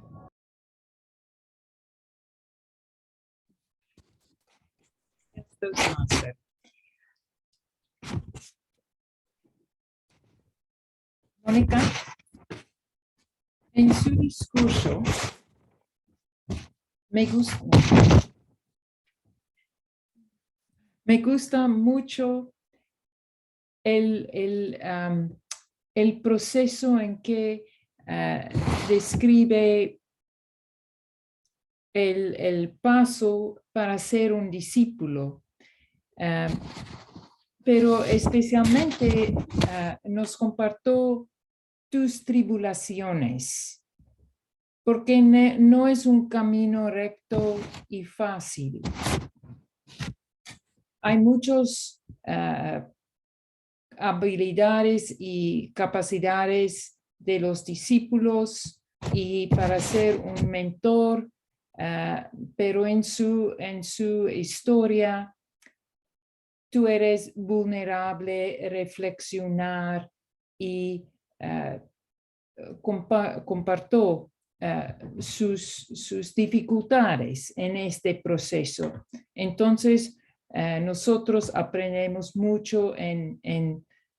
Mónica, en su discurso me gusta mucho el proceso en que describe el paso para ser un discípulo. Pero especialmente nos compartió tus tribulaciones, porque no es un camino recto y fácil. Hay muchas habilidades y capacidades de los discípulos y para ser un mentor, pero en su historia tú eres vulnerable, reflexionar y compartió sus dificultades en este proceso. Entonces, nosotros aprendemos mucho en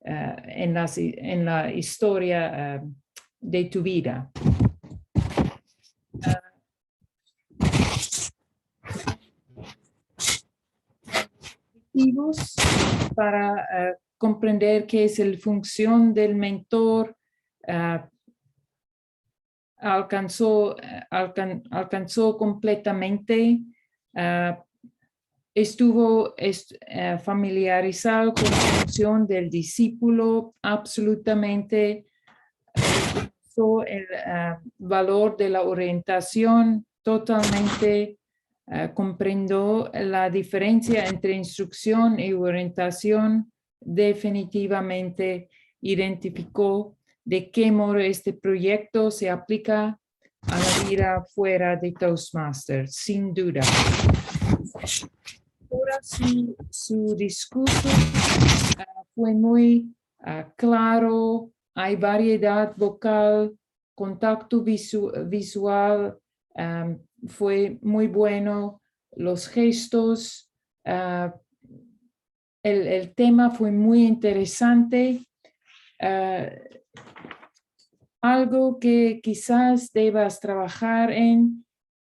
la historia de tu vida. Para comprender qué es la función del mentor, alcanzó completamente, estuvo familiarizado con la función del discípulo, absolutamente el valor de la orientación, totalmente comprendió la diferencia entre instrucción y orientación, definitivamente identificó de qué modo este proyecto se aplica a la vida fuera de Toastmasters, sin duda. Ahora su discurso fue muy claro, hay variedad vocal, contacto visual, fue muy bueno, los gestos, el tema fue muy interesante. Algo que quizás debas trabajar en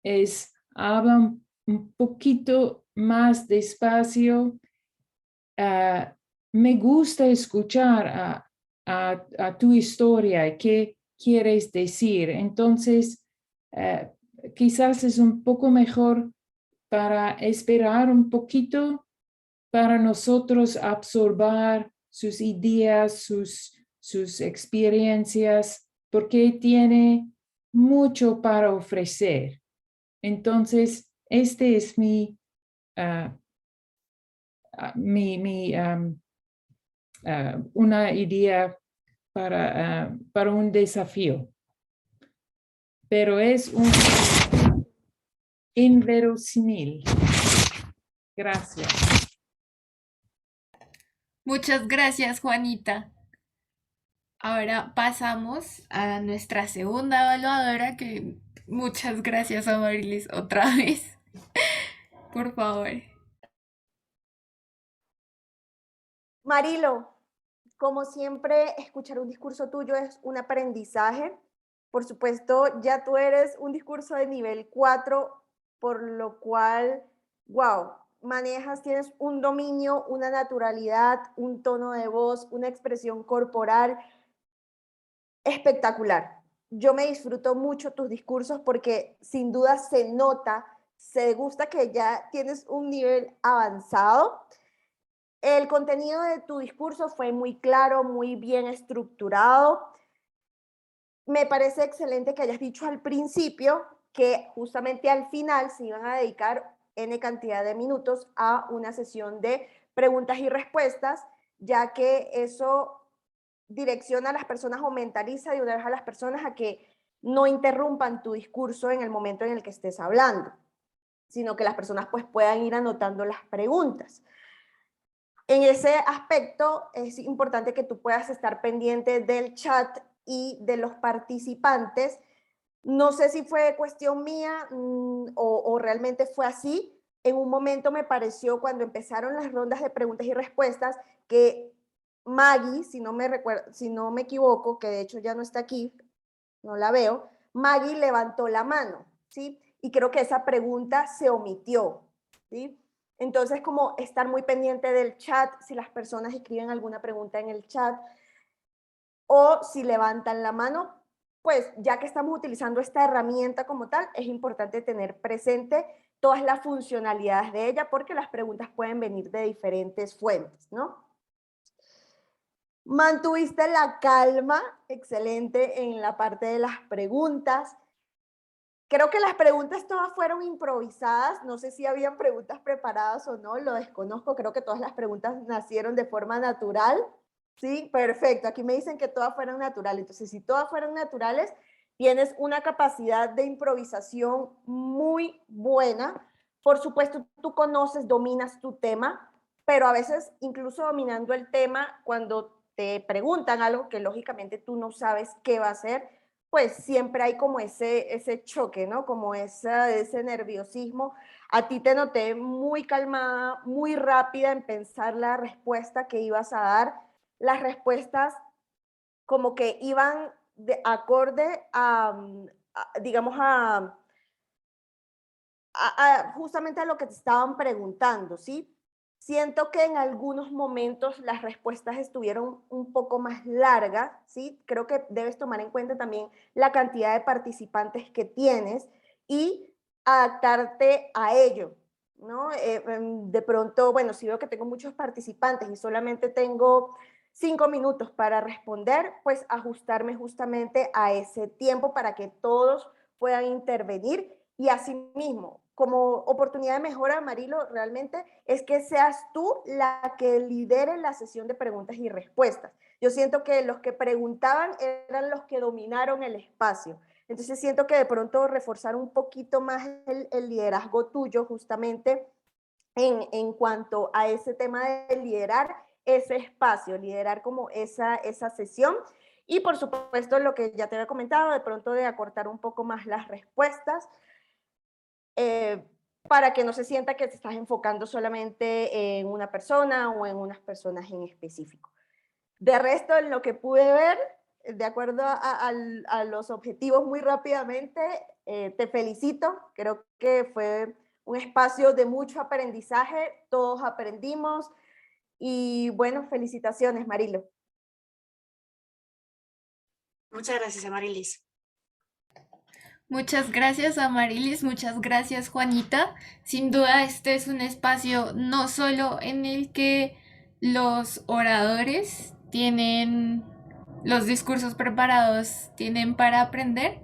es hablar un poquito más despacio. Me gusta escuchar a tu historia, qué quieres decir. Entonces, quizás es un poco mejor para esperar un poquito para nosotros absorber sus ideas, sus experiencias, porque tiene mucho para ofrecer. Entonces, este es una idea para un desafío. Pero es un inverosímil. Gracias. Muchas gracias, Juanita. Ahora pasamos a nuestra segunda evaluadora, que muchas gracias, Amarilis, otra vez. Por favor. Marilo, como siempre, escuchar un discurso tuyo es un aprendizaje. Por supuesto, ya tú eres un discurso de nivel 4, por lo cual, wow, tienes un dominio, una naturalidad, un tono de voz, una expresión corporal espectacular. Yo me disfruto mucho tus discursos porque sin duda se nota, se gusta que ya tienes un nivel avanzado. El contenido de tu discurso fue muy claro, muy bien estructurado. Me parece excelente que hayas dicho al principio que justamente al final se iban a dedicar N cantidad de minutos a una sesión de preguntas y respuestas, ya que eso direcciona a las personas o mentaliza de una vez a las personas a que no interrumpan tu discurso en el momento en el que estés hablando, sino que las personas pues puedan ir anotando las preguntas. En ese aspecto es importante que tú puedas estar pendiente del chat y de los participantes. No sé si fue cuestión mía o realmente fue así. En un momento me pareció, cuando empezaron las rondas de preguntas y respuestas, que Maggie, si no me equivoco, que de hecho ya no está aquí, no la veo, Maggie levantó la mano, ¿sí? Y creo que esa pregunta se omitió, ¿sí? Entonces, como estar muy pendiente del chat, si las personas escriben alguna pregunta en el chat, o si levantan la mano, pues ya que estamos utilizando esta herramienta como tal, es importante tener presente todas las funcionalidades de ella, porque las preguntas pueden venir de diferentes fuentes, ¿no? Mantuviste la calma, excelente, en la parte de las preguntas. Creo que las preguntas todas fueron improvisadas, no sé si habían preguntas preparadas o no, lo desconozco, creo que todas las preguntas nacieron de forma natural. Sí, perfecto, aquí me dicen que todas fueron naturales, entonces si todas fueron naturales, tienes una capacidad de improvisación muy buena. Por supuesto, tú conoces, dominas tu tema, pero a veces incluso dominando el tema, cuando te preguntan algo que lógicamente tú no sabes qué va a ser, pues siempre hay como ese choque, ¿no? Como ese nerviosismo. A ti te noté muy calmada, muy rápida en pensar la respuesta que ibas a dar. Las respuestas como que iban de acorde digamos, justamente a lo que te estaban preguntando, ¿sí? Siento que en algunos momentos las respuestas estuvieron un poco más largas, ¿sí? Creo que debes tomar en cuenta también la cantidad de participantes que tienes y adaptarte a ello, ¿no? De pronto, bueno, si veo que tengo muchos participantes y solamente tengo 5 minutos para responder, pues ajustarme justamente a ese tiempo para que todos puedan intervenir y asimismo, como oportunidad de mejora, Marilo, realmente es que seas tú la que lidere la sesión de preguntas y respuestas. Yo siento que los que preguntaban eran los que dominaron el espacio. Entonces siento que de pronto reforzar un poquito más el liderazgo tuyo justamente en cuanto a ese tema de liderar ese espacio, liderar como esa sesión. Y por supuesto lo que ya te había comentado, de pronto de acortar un poco más las respuestas, para que no se sienta que te estás enfocando solamente en una persona o en unas personas en específico. De resto, en lo que pude ver, de acuerdo a los objetivos muy rápidamente, te felicito. Creo que fue un espacio de mucho aprendizaje, todos aprendimos y bueno, felicitaciones, Marilo. Muchas gracias, Amarilis. Muchas gracias, Amarilis, muchas gracias, Juanita. Sin duda, este es un espacio no solo en el que los oradores tienen los discursos preparados, tienen para aprender,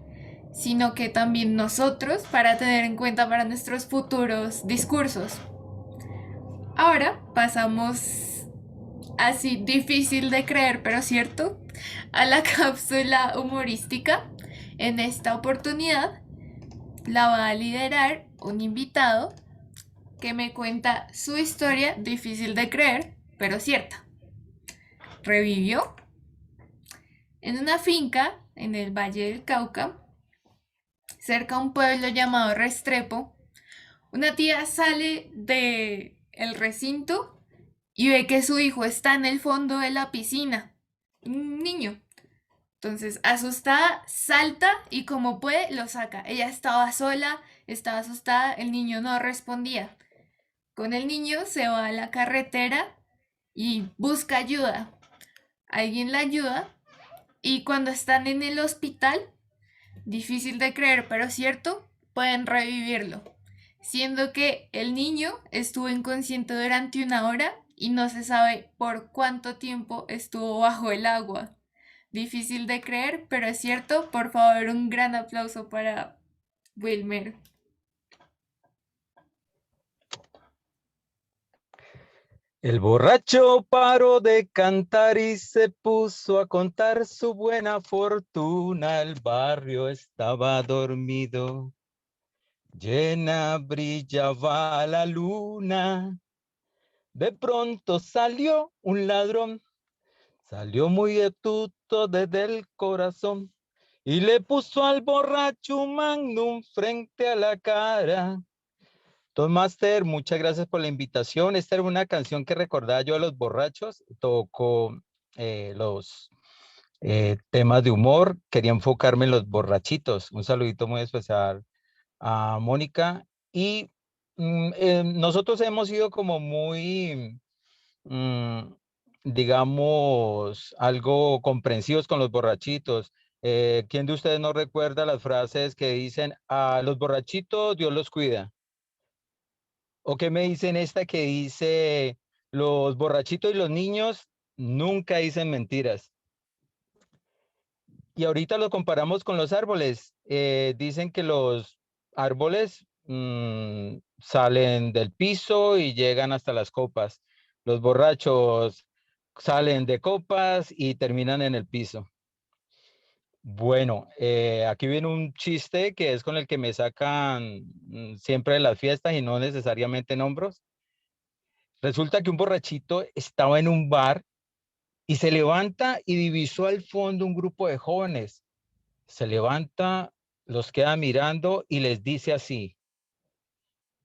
sino que también nosotros para tener en cuenta para nuestros futuros discursos. Ahora pasamos, así difícil de creer, pero cierto, a la cápsula humorística. En esta oportunidad la va a liderar un invitado que me cuenta su historia, difícil de creer, pero cierta. Revivió en una finca en el Valle del Cauca, cerca a un pueblo llamado Restrepo. Una tía sale del recinto y ve que su hijo está en el fondo de la piscina, un niño. Entonces, asustada, salta y como puede, lo saca. Ella estaba sola, estaba asustada, el niño no respondía. Con el niño se va a la carretera y busca ayuda. Alguien la ayuda y cuando están en el hospital, difícil de creer, pero cierto, pueden revivirlo. Siendo que el niño estuvo inconsciente durante 1 hora y no se sabe por cuánto tiempo estuvo bajo el agua. Difícil de creer, pero es cierto. Por favor, un gran aplauso para Wilmer. El borracho paró de cantar y se puso a contar su buena fortuna. El barrio estaba dormido, llena brillaba la luna. De pronto salió un ladrón, salió muy astuto desde el corazón y le puso al borracho un magnum frente a la cara. Master, muchas gracias por la invitación. Esta era una canción que recordaba yo a los borrachos. Tocó los temas de humor. Quería enfocarme en los borrachitos. Un saludito muy especial a Mónica. Y nosotros hemos sido como muy, digamos, algo comprensivos con los borrachitos. ¿Quién de ustedes no recuerda las frases que dicen a los borrachitos Dios los cuida? ¿O qué me dicen esta que dice, los borrachitos y los niños nunca dicen mentiras? Y ahorita lo comparamos con los árboles. Dicen que los árboles salen del piso y llegan hasta las copas. Los borrachos salen de copas y terminan en el piso. Bueno, aquí viene un chiste que es con el que me sacan siempre de las fiestas y no necesariamente en hombros. Resulta que un borrachito estaba en un bar y se levanta y divisó al fondo un grupo de jóvenes. Se levanta, los queda mirando y les dice así: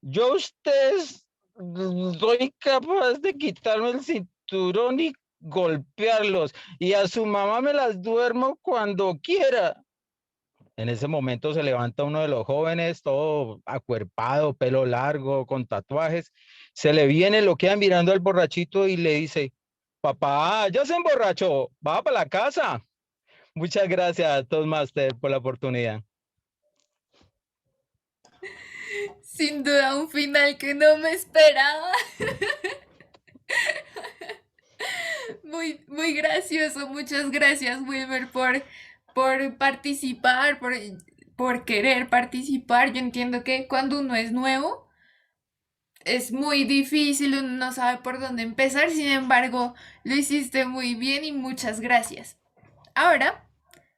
yo a ustedes soy capaz de quitarme el cinturón y golpearlos, y a su mamá me las duermo cuando quiera. En ese momento se levanta uno de los jóvenes, todo acuerpado, pelo largo, con tatuajes. Se le viene, lo queda mirando al borrachito y le dice: papá, ya se emborrachó, va para la casa. Muchas gracias, Toastmaster, por la oportunidad. Sin duda un final que no me esperaba. Muy gracioso. Muchas gracias, Wilmer, por participar, por querer participar. Yo entiendo que cuando uno es nuevo es muy difícil, uno no sabe por dónde empezar. Sin embargo, lo hiciste muy bien y muchas gracias. Ahora,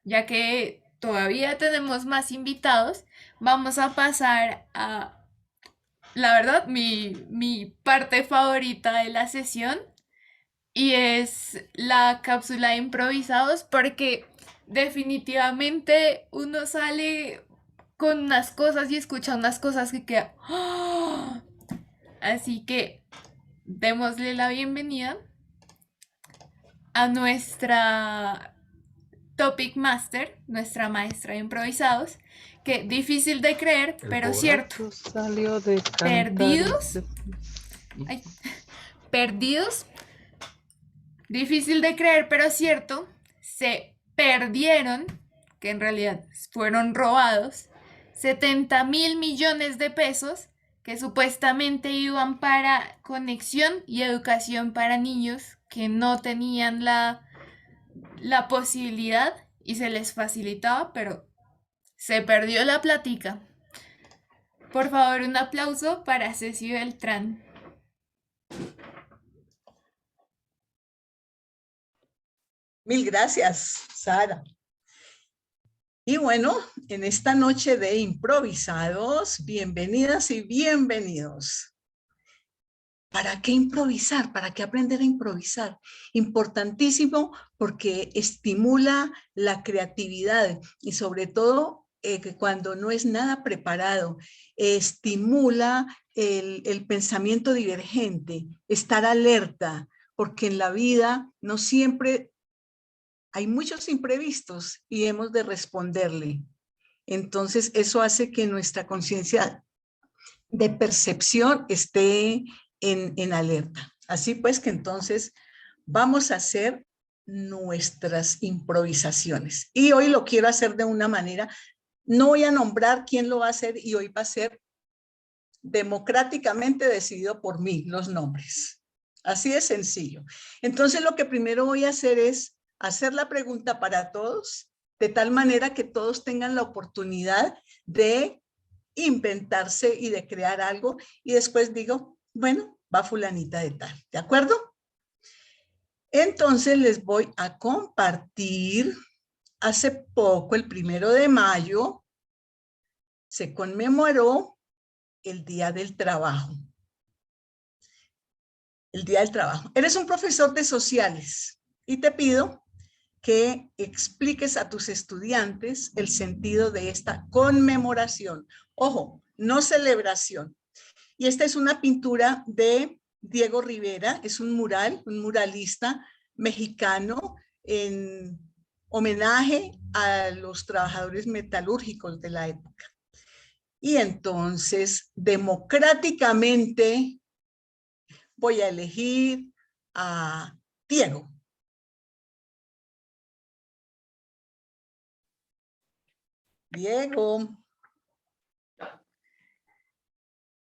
ya que todavía tenemos más invitados, vamos a pasar a, la verdad, mi parte favorita de la sesión, y es la cápsula de improvisados, porque definitivamente uno sale con unas cosas y escucha unas cosas que queda. ¡Oh! Así que démosle la bienvenida a nuestra Topic Master, nuestra maestra de improvisados, que difícil de creer, pero cierto. Salió de Perdidos. Ay, perdidos. Difícil de creer, pero cierto. Se perdieron, que en realidad fueron robados, 70.000 millones de pesos que supuestamente iban para conexión y educación para niños que no tenían la posibilidad y se les facilitaba, pero se perdió la plática. Por favor, un aplauso para Ceci Beltrán. Mil gracias, Sara. Y bueno, en esta noche de improvisados, bienvenidas y bienvenidos. ¿Para qué improvisar? ¿Para qué aprender a improvisar? Importantísimo porque estimula la creatividad y sobre todo que cuando no es nada preparado, estimula el pensamiento divergente, estar alerta, porque en la vida no siempre hay muchos imprevistos y hemos de responderle. Entonces eso hace que nuestra conciencia de percepción esté en alerta. Así pues que entonces vamos a hacer nuestras improvisaciones. Y hoy lo quiero hacer de una manera, no voy a nombrar quién lo va a hacer y hoy va a ser democráticamente decidido por mí los nombres. Así de sencillo. Entonces lo que primero voy a hacer es hacer la pregunta para todos, de tal manera que todos tengan la oportunidad de inventarse y de crear algo, y después digo, bueno, va fulanita de tal, ¿de acuerdo? Entonces les voy a compartir, hace poco, el 1 de mayo, se conmemoró el Día del Trabajo. El Día del Trabajo. Eres un profesor de sociales y te pido que expliques a tus estudiantes el sentido de esta conmemoración. Ojo, no celebración. Y esta es una pintura de Diego Rivera, es un mural, un muralista mexicano en homenaje a los trabajadores metalúrgicos de la época. Y entonces, democráticamente, voy a elegir a Diego. Diego.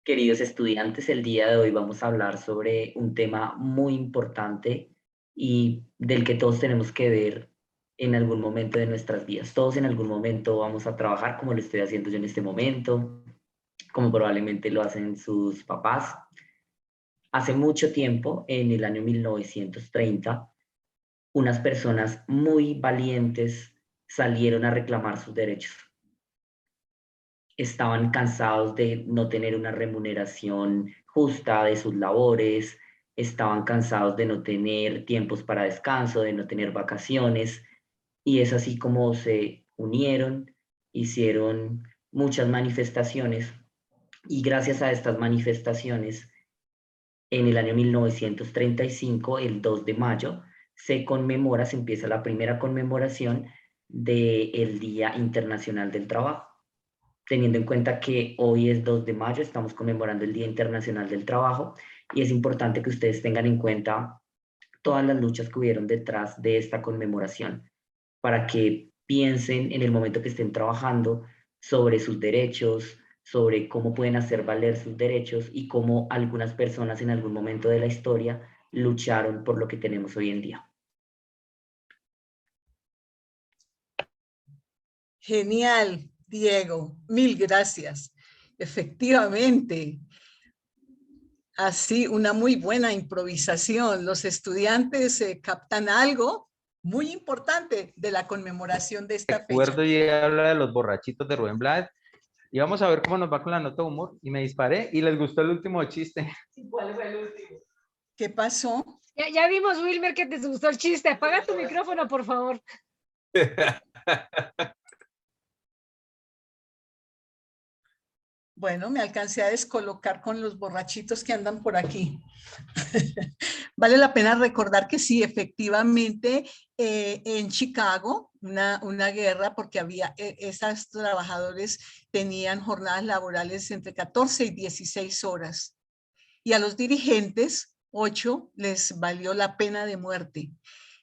Queridos estudiantes, el día de hoy vamos a hablar sobre un tema muy importante y del que todos tenemos que ver en algún momento de nuestras vidas. Todos en algún momento vamos a trabajar como lo estoy haciendo yo en este momento, como probablemente lo hacen sus papás. Hace mucho tiempo, en el año 1930, unas personas muy valientes salieron a reclamar sus derechos. Estaban cansados de no tener una remuneración justa de sus labores, estaban cansados de no tener tiempos para descanso, de no tener vacaciones, y es así como se unieron, hicieron muchas manifestaciones, y gracias a estas manifestaciones, en el año 1935, el 2 de mayo, se empieza la primera conmemoración del Día Internacional del Trabajo. Teniendo en cuenta que hoy es 2 de mayo, estamos conmemorando el Día Internacional del Trabajo, y es importante que ustedes tengan en cuenta todas las luchas que hubieron detrás de esta conmemoración, para que piensen en el momento que estén trabajando sobre sus derechos, sobre cómo pueden hacer valer sus derechos y cómo algunas personas en algún momento de la historia lucharon por lo que tenemos hoy en día. Genial, Diego. Mil gracias. Efectivamente, así una muy buena improvisación. Los estudiantes captan algo muy importante de la conmemoración de esta fecha. Recuerdo y habla de los borrachitos de Rubén Blades. Y vamos a ver cómo nos va con la nota de humor. Y me disparé y les gustó el último chiste. ¿Cuál fue el último? ¿Qué pasó? Ya vimos, Wilmer, que te gustó el chiste. Apaga tu micrófono, por favor. Bueno, me alcancé a descolocar con los borrachitos que andan por aquí. Vale la pena recordar que sí, efectivamente, en Chicago, una guerra, porque había, esos trabajadores tenían jornadas laborales entre 14 y 16 horas. Y a los dirigentes, 8, les valió la pena de muerte.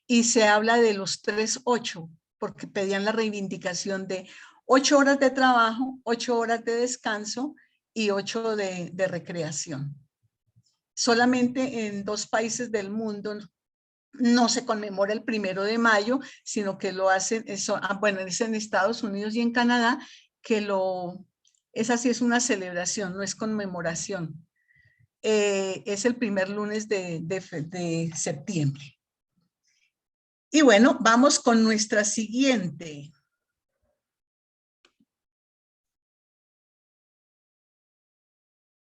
Y se habla de los 3-8, porque pedían la reivindicación de 8 horas de trabajo, 8 horas de descanso y 8 de recreación. Solamente en 2 países del mundo no se conmemora el 1 de mayo, sino que lo hacen, bueno, es en Estados Unidos y en Canadá, que esa sí es una celebración, no es conmemoración. Es el primer lunes de septiembre. Y bueno, vamos con nuestra siguiente.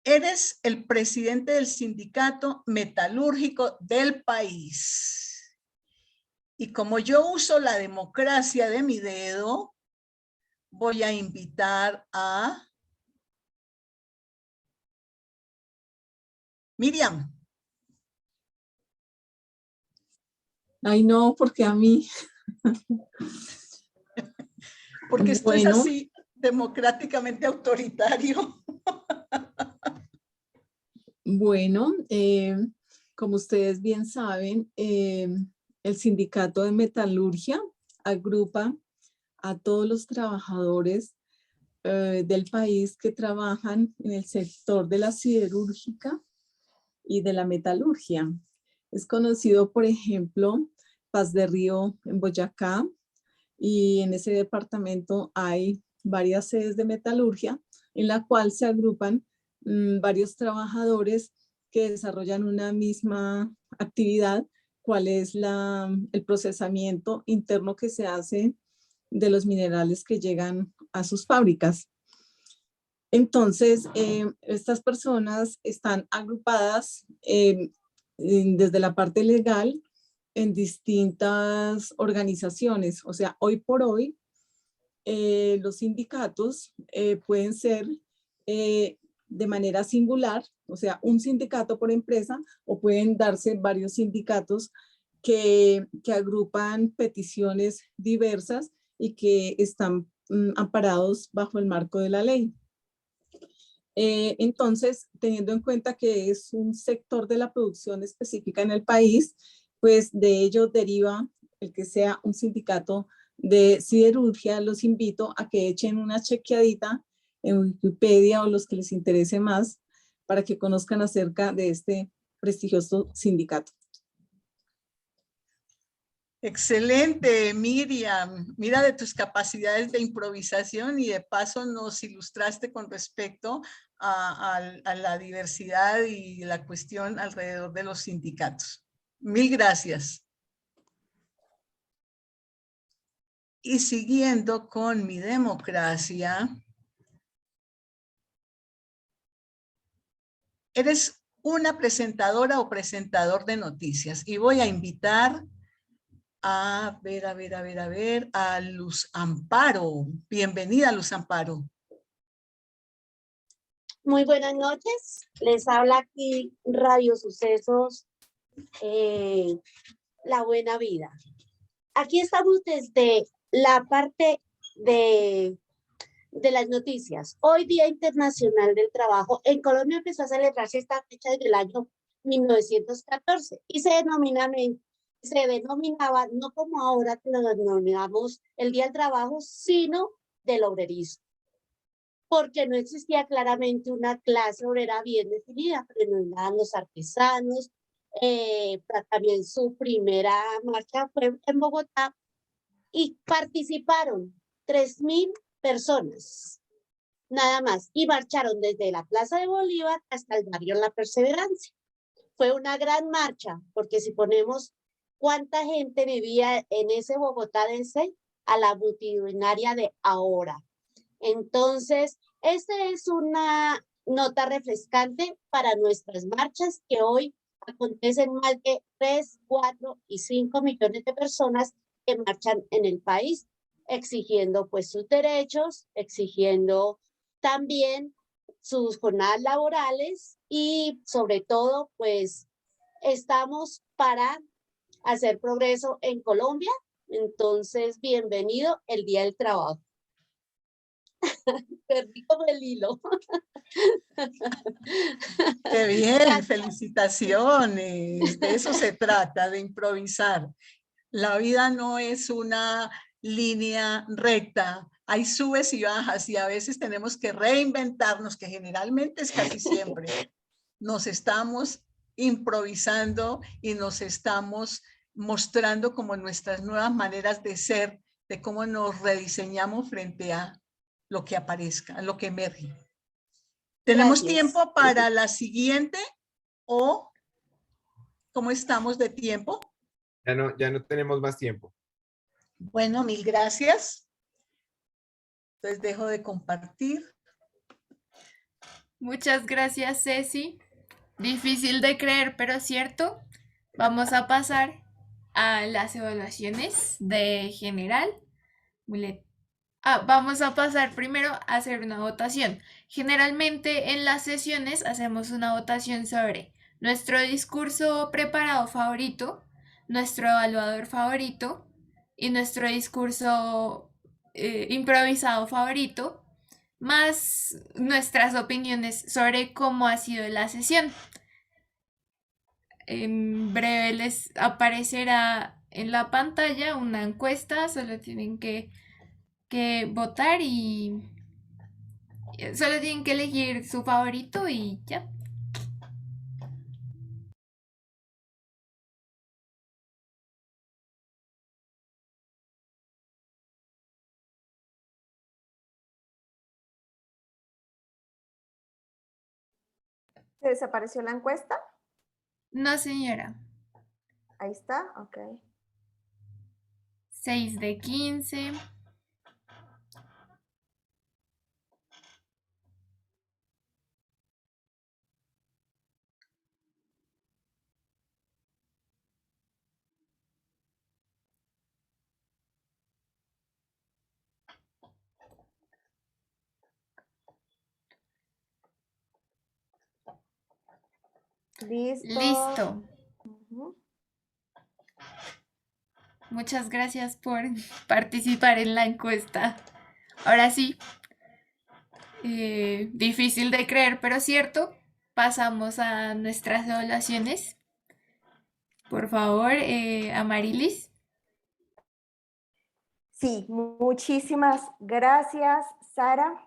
Eres el presidente del sindicato metalúrgico del país. Y como yo uso la democracia de mi dedo, voy a invitar a Miriam. Ay, no, porque a mí. Porque esto es así, democráticamente autoritario. Bueno, como ustedes bien saben, el Sindicato de Metalurgia agrupa a todos los trabajadores del país que trabajan en el sector de la siderúrgica y de la metalurgia. Es conocido, por ejemplo, Paz de Río en Boyacá, y en ese departamento hay varias sedes de metalurgia en la cual se agrupan varios trabajadores que desarrollan una misma actividad, cuál es el procesamiento interno que se hace de los minerales que llegan a sus fábricas. Entonces, estas personas están agrupadas desde la parte legal en distintas organizaciones. O sea, hoy por hoy, los sindicatos pueden ser de manera singular, o sea, un sindicato por empresa, o pueden darse varios sindicatos que agrupan peticiones diversas y que están amparados bajo el marco de la ley. Entonces, teniendo en cuenta que es un sector de la producción específica en el país, pues de ello deriva el que sea un sindicato de siderurgia. Los invito a que echen una chequeadita en Wikipedia o los que les interese más para que conozcan acerca de este prestigioso sindicato. Excelente, Miriam. Mira de tus capacidades de improvisación y de paso nos ilustraste con respecto a la diversidad y la cuestión alrededor de los sindicatos. Mil gracias. Y siguiendo con mi democracia, eres una presentadora o presentador de noticias y voy a invitar a Luz Amparo. Bienvenida, Luz Amparo. Muy buenas noches. Les habla aquí Radio Sucesos, La Buena Vida. Aquí estamos desde la parte de las noticias. Hoy Día Internacional del Trabajo. En Colombia empezó a celebrarse esta fecha desde el año 1914 y se denominaba, no como ahora que lo denominamos el Día del Trabajo, sino del obrerismo, porque no existía claramente una clase obrera bien definida, predominaban los artesanos. También su primera marcha fue en Bogotá y participaron 3.000 personas, nada más, y marcharon desde la Plaza de Bolívar hasta el barrio La Perseverancia. Fue una gran marcha, porque si ponemos cuánta gente vivía en ese Bogotá de ese a la multitudinaria de ahora. Entonces, esta es una nota refrescante para nuestras marchas que hoy acontecen más de 3, 4 y 5 millones de personas que marchan en el país, exigiendo pues sus derechos, exigiendo también sus jornadas laborales y sobre todo pues estamos para hacer progreso en Colombia. Entonces, bienvenido el Día del Trabajo. Perdí como el hilo. Qué bien, felicitaciones. De eso se trata, de improvisar. La vida no es una línea recta. Hay subes y bajas y a veces tenemos que reinventarnos, que generalmente es casi siempre. Nos estamos improvisando y nos estamos mostrando como nuestras nuevas maneras de ser, de cómo nos rediseñamos frente a lo que aparezca, a lo que emerge. ¿Tenemos tiempo para la siguiente o cómo estamos de tiempo? Ya no tenemos más tiempo. Bueno, mil gracias. Entonces dejo de compartir. Muchas gracias, Ceci. Difícil de creer, pero cierto. Vamos a pasar a las evaluaciones de general. Vamos a pasar primero a hacer una votación. Generalmente en las sesiones hacemos una votación sobre nuestro discurso preparado favorito, nuestro evaluador favorito y nuestro discurso improvisado favorito, más nuestras opiniones sobre cómo ha sido la sesión. En breve les aparecerá en la pantalla una encuesta, solo tienen que votar y solo tienen que elegir su favorito y ya. ¿Se desapareció la encuesta? No, señora. Ahí está, ok. 6 de 15. Listo. Listo. Ujú. Muchas gracias por participar en la encuesta. Ahora sí, difícil de creer, pero cierto. Pasamos a nuestras evaluaciones. Por favor, Amarilis. Sí, muchísimas gracias, Sara.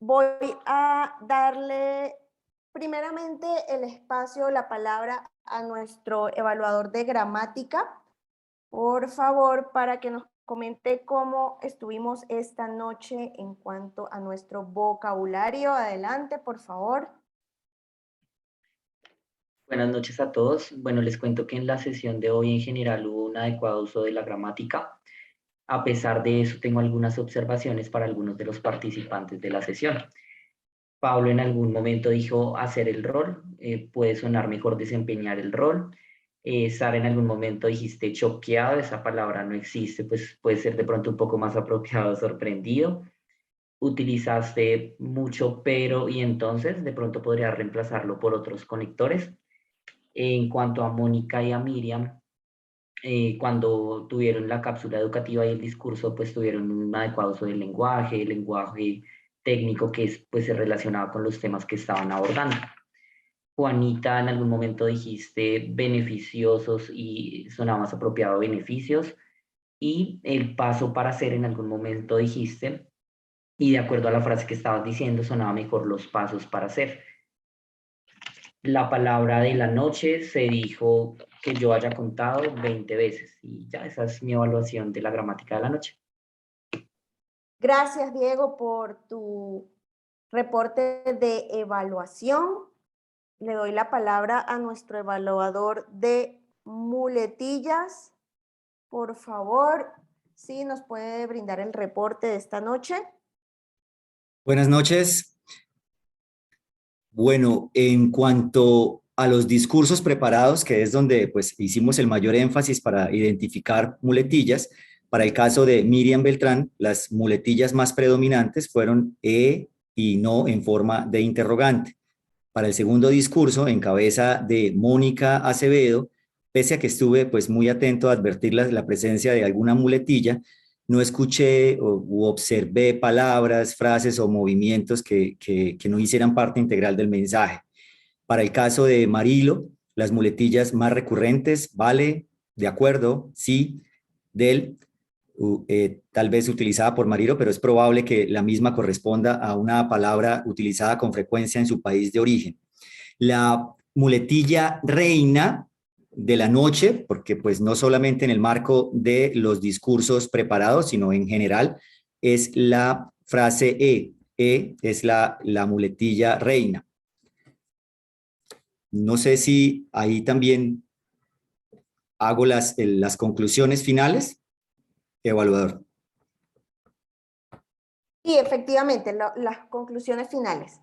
Voy a darle primeramente el espacio, la palabra a nuestro evaluador de gramática, por favor, para que nos comente cómo estuvimos esta noche en cuanto a nuestro vocabulario. Adelante, por favor. Buenas noches a todos. Bueno, les cuento que en la sesión de hoy en general hubo un adecuado uso de la gramática. A pesar de eso, tengo algunas observaciones para algunos de los participantes de la sesión. Pablo en algún momento dijo hacer el rol, puede sonar mejor desempeñar el rol. Sara, en algún momento dijiste choqueado, esa palabra no existe, pues puede ser de pronto un poco más apropiado, sorprendido. Utilizaste mucho pero y entonces, de pronto podría reemplazarlo por otros conectores. En cuanto a Mónica y a Miriam, cuando tuvieron la cápsula educativa y el discurso, pues tuvieron un adecuado uso del lenguaje, el lenguaje técnico que es, pues, se relacionaba con los temas que estaban abordando. Juanita, en algún momento dijiste beneficiosos y sonaba más apropiado beneficios. Y el paso para hacer en algún momento dijiste, y de acuerdo a la frase que estabas diciendo, sonaba mejor los pasos para hacer. La palabra de la noche se dijo que yo haya contado 20 veces y ya esa es mi evaluación de la gramática de la noche. Gracias, Diego, por tu reporte de evaluación. Le doy la palabra a nuestro evaluador de muletillas. Por favor, ¿sí nos puede brindar el reporte de esta noche? Buenas noches. Bueno, en cuanto a los discursos preparados, que es donde pues hicimos el mayor énfasis para identificar muletillas, para el caso de Miriam Beltrán, las muletillas más predominantes fueron y no en forma de interrogante. Para el segundo discurso, en cabeza de Mónica Acevedo, pese a que estuve pues muy atento a advertir la presencia de alguna muletilla, no escuché u observé palabras, frases o movimientos que no hicieran parte integral del mensaje. Para el caso de Marilo, las muletillas más recurrentes, vale, de acuerdo, sí, del, tal vez utilizada por Marilo, pero es probable que la misma corresponda a una palabra utilizada con frecuencia en su país de origen. La muletilla reina de la noche, porque pues no solamente en el marco de los discursos preparados, sino en general, es la frase es la muletilla reina. No sé si ahí también hago las conclusiones finales, evaluador. Sí, efectivamente, las conclusiones finales.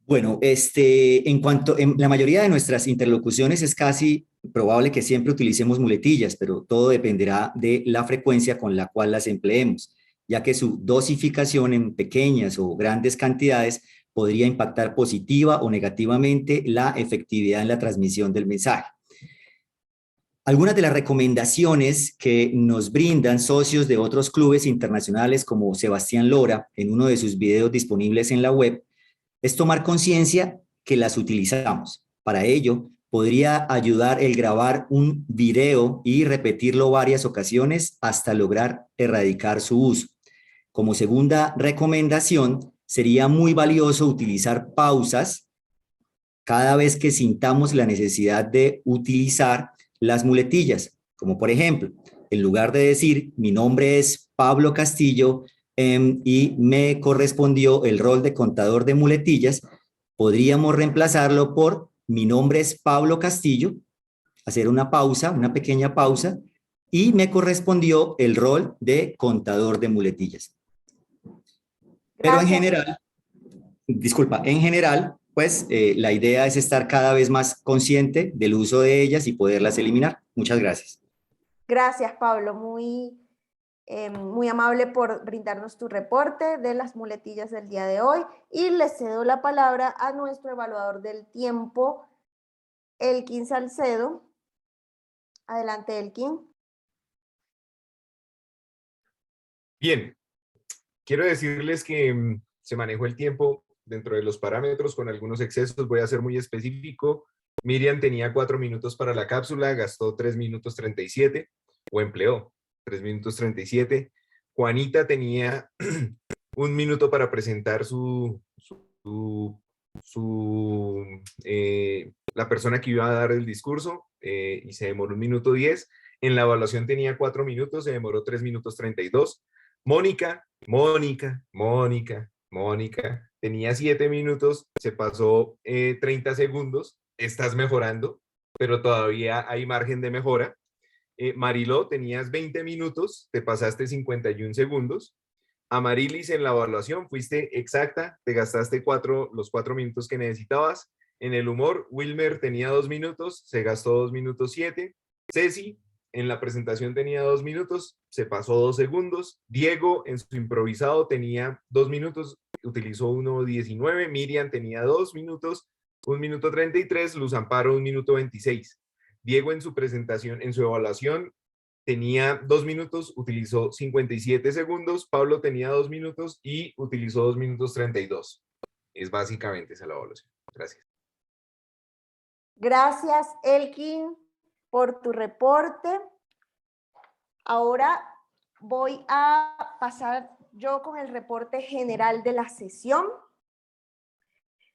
Bueno, en la mayoría de nuestras interlocuciones es casi probable que siempre utilicemos muletillas, pero todo dependerá de la frecuencia con la cual las empleemos, ya que su dosificación en pequeñas o grandes cantidades podría impactar positiva o negativamente la efectividad en la transmisión del mensaje. Algunas de las recomendaciones que nos brindan socios de otros clubes internacionales como Sebastián Lora en uno de sus videos disponibles en la web es tomar conciencia que las utilizamos. Para ello, podría ayudar el grabar un video y repetirlo varias ocasiones hasta lograr erradicar su uso. Como segunda recomendación, sería muy valioso utilizar pausas cada vez que sintamos la necesidad de utilizar las muletillas, como por ejemplo, en lugar de decir mi nombre es Pablo Castillo, y me correspondió el rol de contador de muletillas. Podríamos reemplazarlo por mi nombre es Pablo Castillo, hacer una pausa, una pequeña pausa, y me correspondió el rol de contador de muletillas. Pero en general, disculpa, en general, pues la idea es estar cada vez más consciente del uso de ellas y poderlas eliminar. Muchas gracias. Gracias, Pablo. Muy amable por brindarnos tu reporte de las muletillas del día de hoy. Y le cedo la palabra a nuestro evaluador del tiempo, Elkin Salcedo. Adelante, Elkin. Bien, quiero decirles que se manejó el tiempo dentro de los parámetros con algunos excesos. Voy a ser muy específico. Miriam tenía 4 minutos para la cápsula, gastó 3 minutos 37, o empleó 3 minutos 37. Juanita tenía 1 minuto para presentar la persona que iba a dar el discurso, y se demoró 1 minuto 10. En la evaluación tenía 4 minutos, se demoró 3 minutos 32. Mónica tenía 7 minutos, se pasó 30 segundos. Estás mejorando, pero todavía hay margen de mejora. Mariló, tenías 20 minutos, te pasaste 51 segundos. Amarilis, en la evaluación fuiste exacta, te gastaste los 4 minutos que necesitabas. En el humor, Wilmer tenía 2 minutos, se gastó 2 minutos 7. Ceci, en la presentación tenía 2 minutos, se pasó 2 segundos. Diego, en su improvisado, tenía 2 minutos, utilizó 1:19. Miriam tenía 2 minutos, 1 minuto 33. Luz Amparo, 1 minuto 26. Diego, en su presentación, en su evaluación, tenía 2 minutos, utilizó 57 segundos. Pablo tenía 2 minutos y utilizó 2 minutos 32. Es básicamente esa la evaluación. Gracias. Gracias, Elkin, por tu reporte. Ahora voy a pasar yo con el reporte general de la sesión.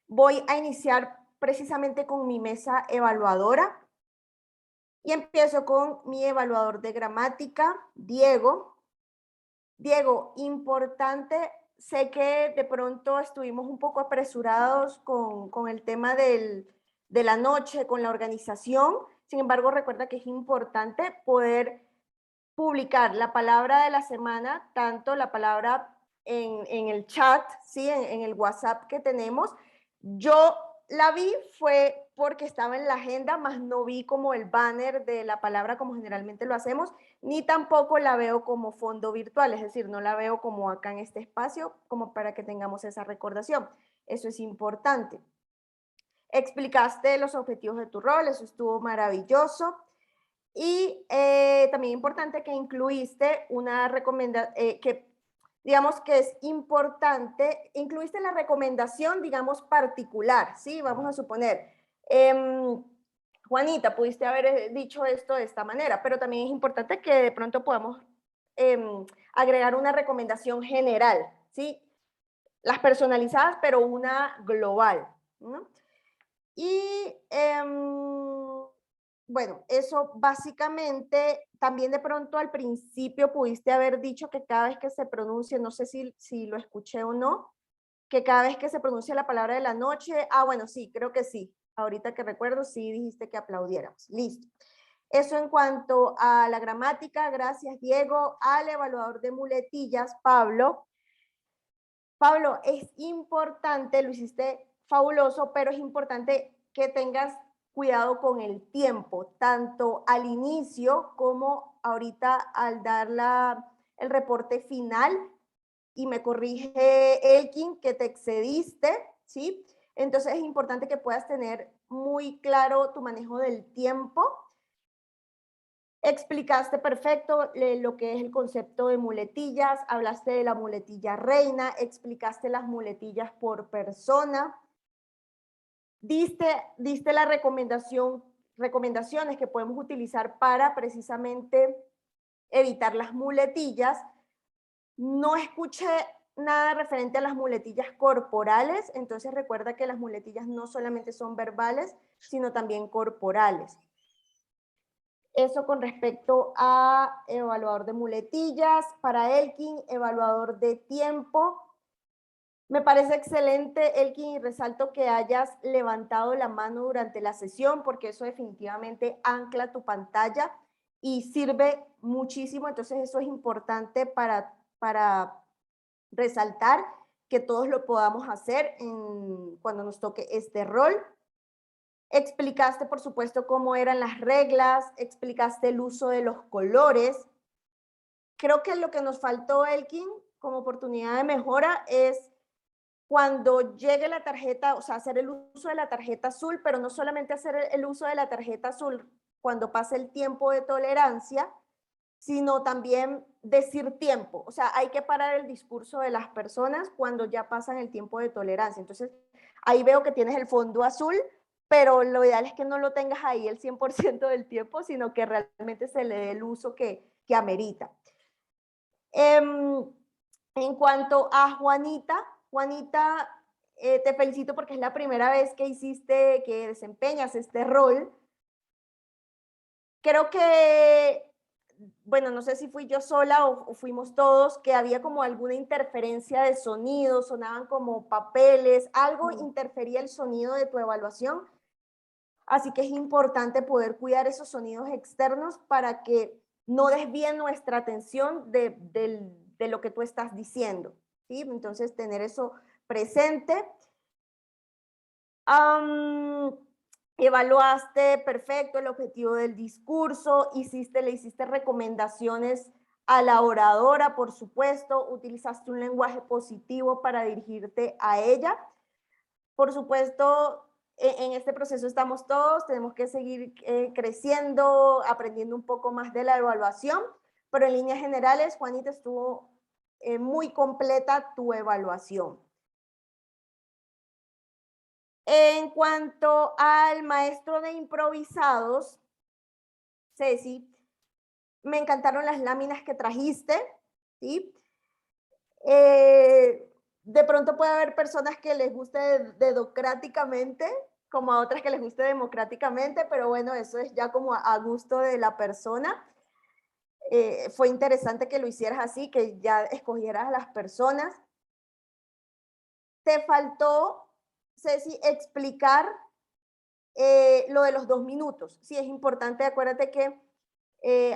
Voy a iniciar precisamente con mi mesa evaluadora y empiezo con mi evaluador de gramática, Diego. Diego, importante, sé que de pronto estuvimos un poco apresurados con el tema de la noche, con la organización. Sin embargo, recuerda que es importante poder publicar la palabra de la semana, tanto la palabra en el chat, ¿sí? en el WhatsApp que tenemos. Yo la vi fue porque estaba en la agenda, más no vi como el banner de la palabra como generalmente lo hacemos, ni tampoco la veo como fondo virtual, es decir, no la veo como acá en este espacio, como para que tengamos esa recordación. Eso es importante. Explicaste los objetivos de tu rol, eso estuvo maravilloso. Y también importante que incluiste una recomendación, que digamos que es importante, incluiste la recomendación, digamos, particular, ¿sí? Vamos a suponer, Juanita, pudiste haber dicho esto de esta manera, pero también es importante que de pronto podamos agregar una recomendación general, ¿sí? Las personalizadas, pero una global, ¿no? Y bueno, eso básicamente, también de pronto al principio pudiste haber dicho que cada vez que se pronuncie, no sé si lo escuché o no, que cada vez que se pronuncia la palabra de la noche, bueno, sí, creo que sí, ahorita que recuerdo, sí dijiste que aplaudiéramos, listo. Eso en cuanto a la gramática, gracias Diego. Al evaluador de muletillas, Pablo. Pablo, es importante, lo hiciste fabuloso, pero es importante que tengas cuidado con el tiempo, tanto al inicio como ahorita al dar el reporte final, y me corrige Elkin que te excediste, ¿sí? Entonces es importante que puedas tener muy claro tu manejo del tiempo. Explicaste perfecto lo que es el concepto de muletillas, hablaste de la muletilla reina, explicaste las muletillas por persona, diste la recomendaciones que podemos utilizar para precisamente evitar las muletillas. No escuché nada referente a las muletillas corporales, entonces recuerda que las muletillas no solamente son verbales, sino también corporales. Eso con respecto a evaluador de muletillas. Para Elkin, evaluador de tiempo. Me parece excelente, Elkin, y resalto que hayas levantado la mano durante la sesión, porque eso definitivamente ancla tu pantalla y sirve muchísimo. Entonces eso es importante para resaltar que todos lo podamos hacer cuando nos toque este rol. Explicaste, por supuesto, cómo eran las reglas, explicaste el uso de los colores. Creo que lo que nos faltó, Elkin, como oportunidad de mejora es cuando llegue la tarjeta, o sea, hacer el uso de la tarjeta azul, pero no solamente hacer el uso de la tarjeta azul cuando pase el tiempo de tolerancia, sino también decir tiempo. O sea, hay que parar el discurso de las personas cuando ya pasan el tiempo de tolerancia. Entonces, ahí veo que tienes el fondo azul, pero lo ideal es que no lo tengas ahí el 100% del tiempo, sino que realmente se le dé el uso que amerita. En cuanto a Juanita, te felicito porque es la primera vez que desempeñas este rol. Creo que, bueno, no sé si fui yo sola o fuimos todos, que había como alguna interferencia de sonido, sonaban como papeles, algo interfería el sonido de tu evaluación. Así que es importante poder cuidar esos sonidos externos para que no desvíen nuestra atención de lo que tú estás diciendo, ¿sí? Entonces, tener eso presente. Evaluaste perfecto el objetivo del discurso, le hiciste recomendaciones a la oradora, por supuesto, utilizaste un lenguaje positivo para dirigirte a ella. Por supuesto, en este proceso estamos todos, tenemos que seguir creciendo, aprendiendo un poco más de la evaluación, pero en líneas generales, Juanita, estuvo muy completa tu evaluación. En cuanto al maestro de improvisados, Ceci, me encantaron las láminas que trajiste, ¿sí? De pronto puede haber personas que les guste dedocráticamente, como a otras que les guste democráticamente, pero bueno, eso es ya como a gusto de la persona. Fue interesante que lo hicieras así, que ya escogieras a las personas. Te faltó, Ceci, explicar lo de los 2 minutos. Sí, es importante, acuérdate que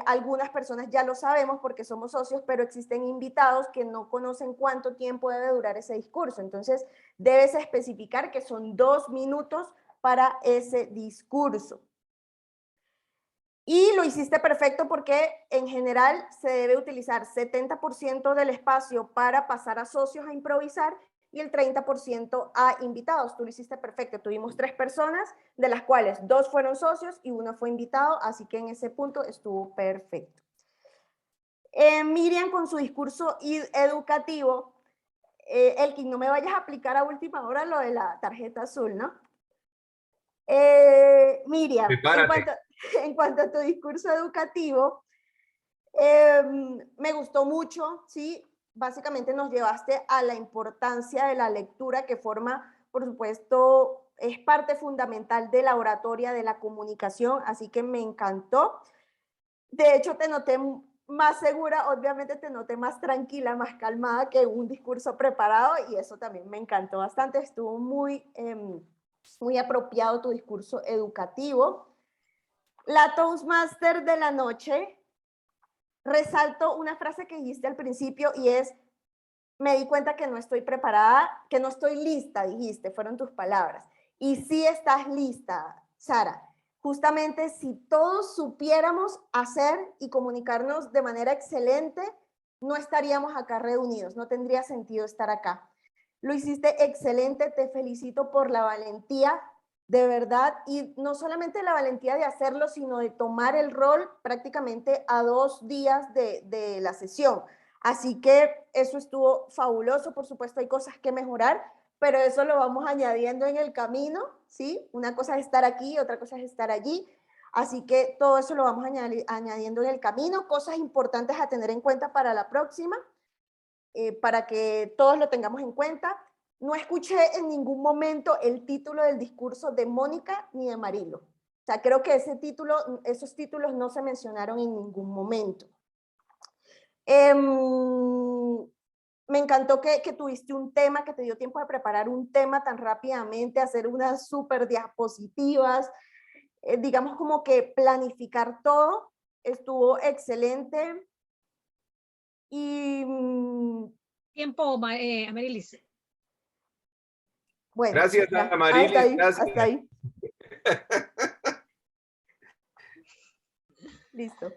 algunas personas ya lo sabemos porque somos socios, pero existen invitados que no conocen cuánto tiempo debe durar ese discurso. Entonces, debes especificar que son 2 minutos para ese discurso. Y lo hiciste perfecto porque en general se debe utilizar 70% del espacio para pasar a socios a improvisar y el 30% a invitados. Tú lo hiciste perfecto. Tuvimos 3 personas, de las cuales 2 fueron socios y 1 fue invitado, así que en ese punto estuvo perfecto. Miriam, con su discurso educativo, Elkin, no me vayas a aplicar a última hora lo de la tarjeta azul, ¿no? Miriam, en cuanto a tu discurso educativo, me gustó mucho, ¿sí? Básicamente nos llevaste a la importancia de la lectura, que forma, por supuesto, es parte fundamental de la oratoria, de la comunicación, así que me encantó. De hecho, te noté más segura, obviamente te noté más tranquila, más calmada que un discurso preparado, y eso también me encantó bastante, estuvo muy apropiado tu discurso educativo. La Toastmaster de la noche, resalto una frase que dijiste al principio y es, me di cuenta que no estoy preparada, que no estoy lista, dijiste, fueron tus palabras. Y sí estás lista, Sara. Justamente si todos supiéramos hacer y comunicarnos de manera excelente, no estaríamos acá reunidos, no tendría sentido estar acá. Lo hiciste excelente, te felicito por la valentía, de verdad, y no solamente la valentía de hacerlo, sino de tomar el rol prácticamente a 2 días de la sesión. Así que eso estuvo fabuloso. Por supuesto, hay cosas que mejorar, pero eso lo vamos añadiendo en el camino, ¿sí? Una cosa es estar aquí, otra cosa es estar allí. Así que todo eso lo vamos añadiendo en el camino. Cosas importantes a tener en cuenta para la próxima, para que todos lo tengamos en cuenta. No escuché en ningún momento el título del discurso de Mónica ni de Marilo. O sea, creo que esos títulos no se mencionaron en ningún momento. Me encantó que tuviste un tema, que te dio tiempo de preparar un tema tan rápidamente, hacer unas súper diapositivas, digamos como que planificar todo, estuvo excelente. Y tiempo, Amarilis. Bueno, gracias, ya, Amarilis, hasta ahí, gracias. hasta ahí. Listo.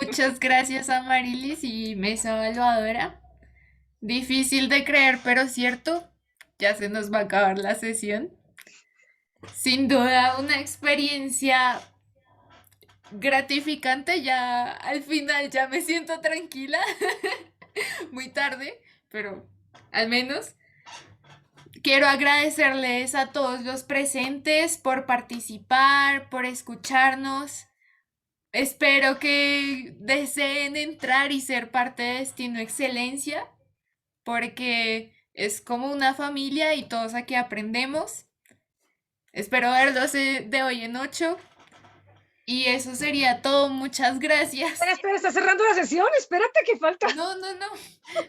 Muchas gracias a Marilis y mesa evaluadora. Difícil de creer, pero cierto. Ya se nos va a acabar la sesión. Sin duda, una experiencia gratificante. Ya al final ya me siento tranquila. Muy tarde, pero al menos. Quiero agradecerles a todos los presentes por participar, por escucharnos. Espero que deseen entrar y ser parte de Destino Excelencia, porque es como una familia y todos aquí aprendemos. Espero verlos de hoy en 8. Y eso sería todo. Muchas gracias. Espera, ¿estás cerrando la sesión? Espérate que falta. No.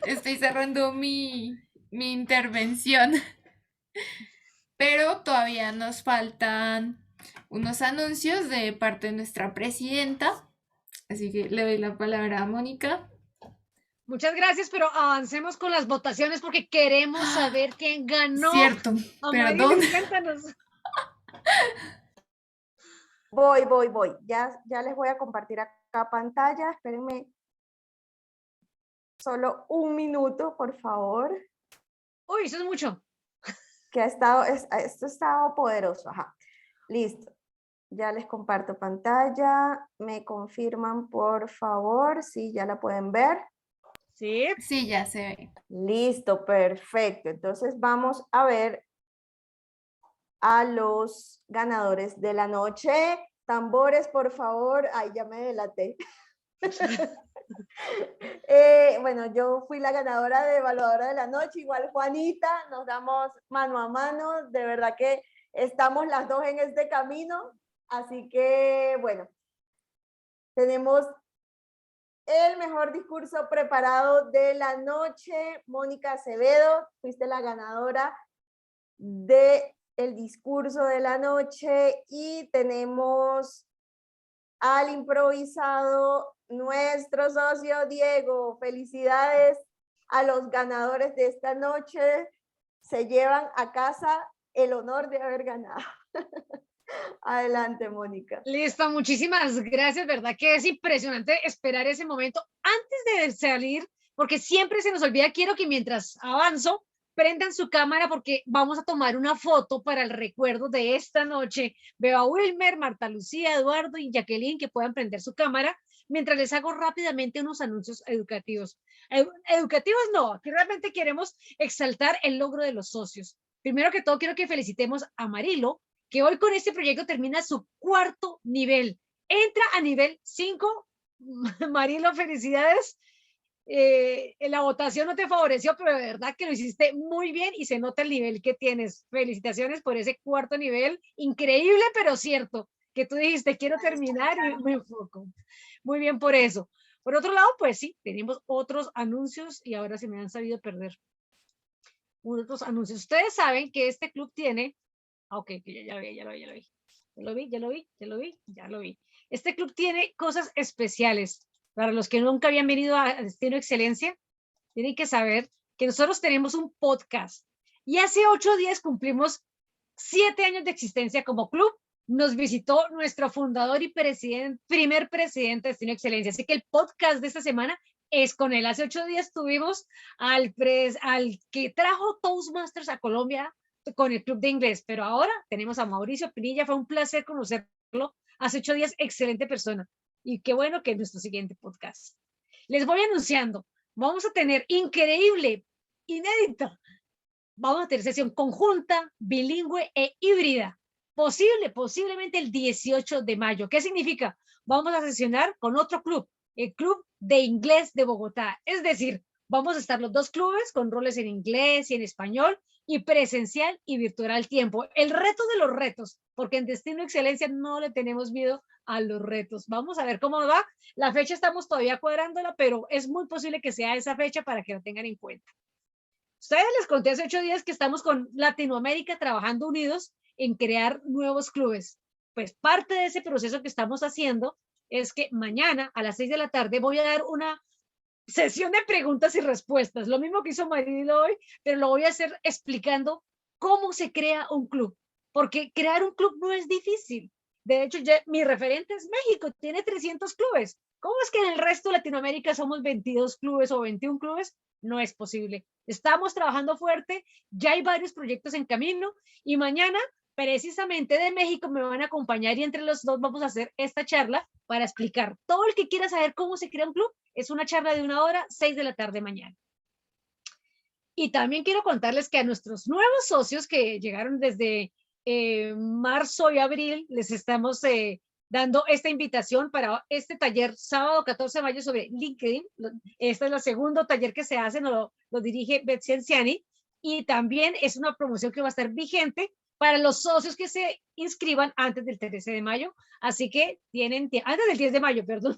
Estoy cerrando mi intervención. Pero todavía nos faltan unos anuncios de parte de nuestra presidenta. Así que le doy la palabra a Mónica. Muchas gracias, pero avancemos con las votaciones porque queremos saber quién ganó. Cierto, perdón. Cuéntanos. Voy. Ya les voy a compartir acá pantalla. Espérenme solo un minuto, por favor. Uy, eso es mucho. Que esto ha estado poderoso. Ajá. Listo. Ya les comparto pantalla. Me confirman, por favor, si ya la pueden ver. Sí, ya se ve. Listo, perfecto. Entonces vamos a ver a los ganadores de la noche. Tambores, por favor. Ay, ya me delaté. Bueno, yo fui la ganadora de evaluadora de la noche, igual Juanita, nos damos mano a mano, de verdad que estamos las dos en este camino, así que bueno, tenemos el mejor discurso preparado de la noche. Mónica Acevedo, fuiste la ganadora del discurso de la noche, y tenemos al improvisado nuestro socio Diego. Felicidades a los ganadores de esta noche. Se llevan a casa el honor de haber ganado. Adelante, Mónica. Listo, muchísimas gracias. Verdad que es impresionante esperar ese momento antes de salir, porque siempre se nos olvida. Quiero que mientras avanzo, prendan su cámara porque vamos a tomar una foto para el recuerdo de esta noche. Veo a Wilmer, Marta Lucía, Eduardo y Jacqueline que puedan prender su cámara mientras les hago rápidamente unos anuncios educativos. Educativos no, aquí realmente queremos exaltar el logro de los socios. Primero que todo, quiero que felicitemos a Marilo, que hoy con este proyecto termina su 4º nivel. Entra a nivel 5. Marilo, felicidades. La votación no te favoreció, pero de verdad que lo hiciste muy bien y se nota el nivel que tienes. Felicitaciones por ese 4º nivel. Increíble, pero cierto, que tú dijiste, quiero terminar y me enfoco. Muy bien por eso. Por otro lado, pues sí, tenemos otros anuncios y ahora se me han sabido perder. Otros anuncios. Ustedes saben que este club tiene... Ok, ya lo vi. Este club tiene cosas especiales. Para los que nunca habían venido a Destino Excelencia, tienen que saber que nosotros tenemos un podcast y hace 8 días cumplimos 7 años de existencia como club. Nos visitó nuestro fundador y primer presidente de Destino Excelencia, así que el podcast de esta semana es con él. Hace 8 días tuvimos al que trajo Toastmasters a Colombia con el club de inglés, pero ahora tenemos a Mauricio Pinilla. Fue un placer conocerlo hace 8 días, excelente persona. Y qué bueno que es nuestro siguiente podcast. Les voy anunciando, vamos a tener increíble, inédita, vamos a tener sesión conjunta, bilingüe e híbrida, posiblemente el 18 de mayo. ¿Qué significa? Vamos a sesionar con otro club, el Club de Inglés de Bogotá. Es decir, Vamos a estar los dos clubes con roles en inglés y en español y presencial y virtual al tiempo. El reto de los retos, porque en Destino Excelencia no le tenemos miedo a los retos. Vamos a ver cómo va. La fecha estamos todavía cuadrándola, pero es muy posible que sea esa fecha para que lo tengan en cuenta. Ustedes les conté hace 8 días que estamos con Latinoamérica trabajando unidos en crear nuevos clubes. Pues parte de ese proceso que estamos haciendo es que mañana a las 6 de la tarde voy a dar una sesión de preguntas y respuestas, lo mismo que hizo Maril hoy, pero lo voy a hacer explicando cómo se crea un club, porque crear un club no es difícil. De hecho, mi referente es México, tiene 300 clubes. ¿Cómo es que en el resto de Latinoamérica somos 22 clubes o 21 clubes? No es posible. Estamos trabajando fuerte, ya hay varios proyectos en camino y mañana precisamente de México me van a acompañar y entre los dos vamos a hacer esta charla para explicar. Todo el que quiera saber cómo se crea un club, es una charla de 1 hora, 6 de la tarde mañana. Y también quiero contarles que a nuestros nuevos socios que llegaron desde marzo y abril, les estamos dando esta invitación para este taller sábado 14 de mayo sobre LinkedIn. Este es el segundo taller que se hace, lo dirige Betsy Enciani, y también es una promoción que va a estar vigente para los socios que se inscriban antes del 13 de mayo, así que antes del 10 de mayo, perdón,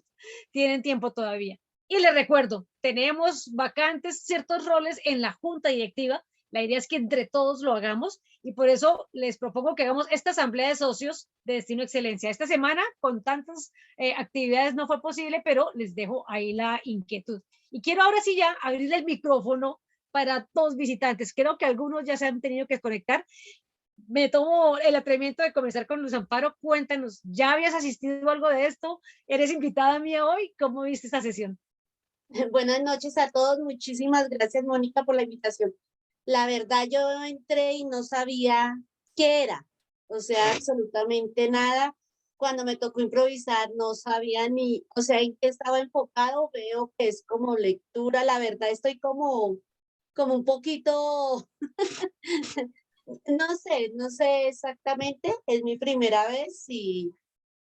tienen tiempo todavía. Y les recuerdo, tenemos vacantes ciertos roles en la junta directiva, la idea es que entre todos lo hagamos y por eso les propongo que hagamos esta asamblea de socios de Destino Excelencia. Esta semana con tantas actividades no fue posible, pero les dejo ahí la inquietud. Y quiero ahora sí ya abrir el micrófono para todos visitantes. Creo que algunos ya se han tenido que conectar. Me tomo el atrevimiento de comenzar con Luz Amparo. Cuéntanos, ¿ya habías asistido a algo de esto? ¿Eres invitada mía hoy? ¿Cómo viste esta sesión? Buenas noches a todos. Muchísimas gracias, Mónica, por la invitación. La verdad, yo entré y no sabía qué era. O sea, absolutamente nada. Cuando me tocó improvisar, no sabía ni, o sea, en qué estaba enfocado. Veo que es como lectura. La verdad, estoy como un poquito... no sé exactamente, es mi primera vez y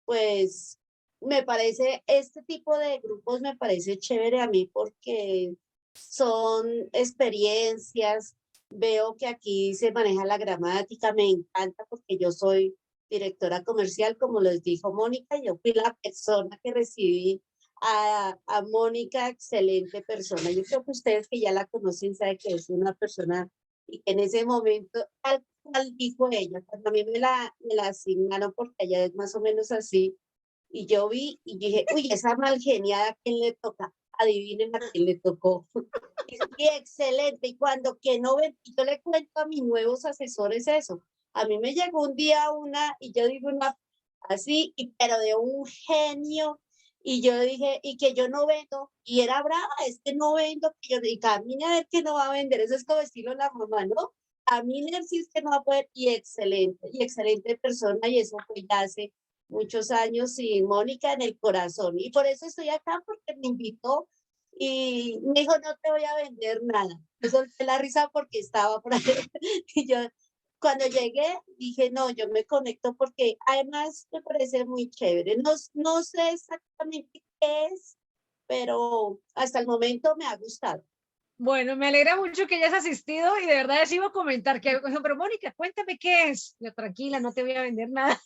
pues me parece, este tipo de grupos me parece chévere a mí porque son experiencias, veo que aquí se maneja la gramática, me encanta porque yo soy directora comercial, como les dijo Mónica, yo fui la persona que recibí a Mónica, excelente persona. Yo creo que ustedes que ya la conocen saben que es una persona y en ese momento, tal cual dijo ella, cuando a mí me la asignaron, porque ella es más o menos así, y yo vi y dije, uy, esa malgeniada, ¿a quién le toca? Adivinen a quién le tocó. Y excelente, y cuando que no ven, yo le cuento a mis nuevos asesores eso. A mí me llegó un día una, y yo digo una así, pero de un genio, y yo dije, y que yo no vendo, y era brava, es que no vendo, que yo dije, camine a ver que no va a vender, eso es como estilo la mamá, ¿no? Camine a ver si es que no va a poder, y excelente persona, y eso fue ya hace muchos años, y Mónica en el corazón, y por eso estoy acá, porque me invitó, y me dijo, no te voy a vender nada, yo solté la risa porque estaba por ahí, y yo, cuando llegué, dije, no, yo me conecto porque además me parece muy chévere. No sé exactamente qué es, pero hasta el momento me ha gustado. Bueno, me alegra mucho que hayas asistido y de verdad les iba a comentar que, pero Mónica, cuéntame qué es. Yo, tranquila, no te voy a vender nada.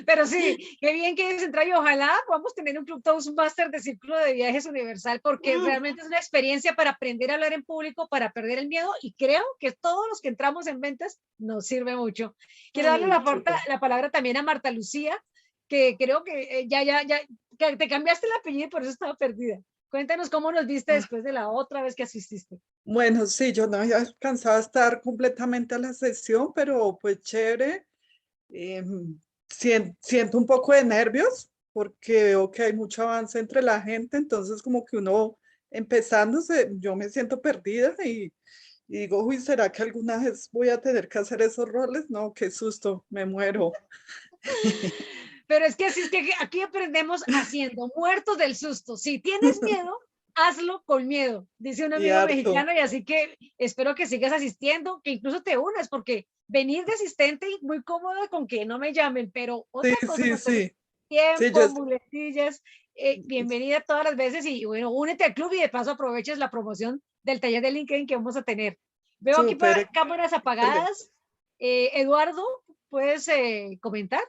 Pero sí, qué bien que hayas entrado y ojalá podamos tener un Club Toastmaster de Círculo de Viajes Universal porque realmente es una experiencia para aprender a hablar en público, para perder el miedo y creo que todos los que entramos en ventas nos sirve mucho. Quiero darle la palabra también a Marta Lucía, que creo que ya que te cambiaste el apellido y por eso estaba perdida. Cuéntanos cómo nos viste después de la otra vez que asististe. Bueno, sí, yo no había alcanzado a estar completamente a la sesión, pero pues chévere. Siento un poco de nervios porque veo que hay mucho avance entre la gente, entonces como que uno empezándose, yo me siento perdida y digo, uy, ¿será que alguna vez voy a tener que hacer esos roles? No, qué susto, me muero. Pero es que aquí aprendemos haciendo, muertos del susto. Si tienes miedo, hazlo con miedo, dice un amigo mexicano, y así que espero que sigas asistiendo, que incluso te unas, porque venir de asistente y muy cómodo con que no me llamen, pero otra cosa, Sí. tiempo, Sí, muletillas, bienvenida todas las veces y bueno, únete al club y de paso aproveches la promoción del taller de LinkedIn que vamos a tener. Veo aquí Súper. cámaras apagadas. Eduardo, ¿puedes comentar?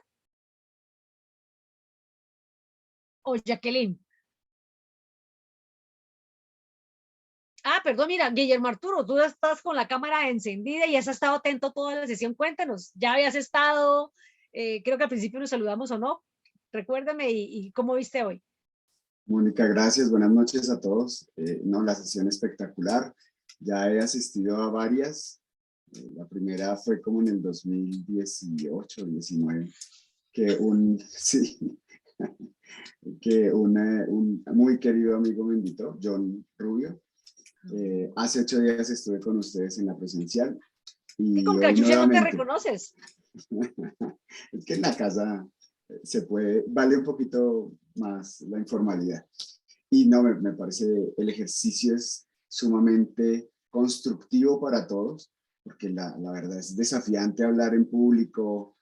O Jacqueline. Ah, perdón, mira, Guillermo Arturo, tú estás con la cámara encendida y has estado atento toda la sesión. Cuéntanos, ¿ya habías estado? Creo que al principio nos saludamos o no. Recuérdame y cómo viste hoy. Mónica, gracias. Buenas noches a todos. No, la sesión espectacular. Ya he asistido a varias. La primera fue como en el 2018, 19, sí, que un muy querido amigo me invitó, John Rubio. Hace 8 días estuve con ustedes en la presencial. Y con hoy cachucha no te nuevamente. reconoces. Es que en la casa se puede, vale un poquito más la informalidad. Y no, me parece el ejercicio es sumamente constructivo para todos, porque la verdad es desafiante hablar en público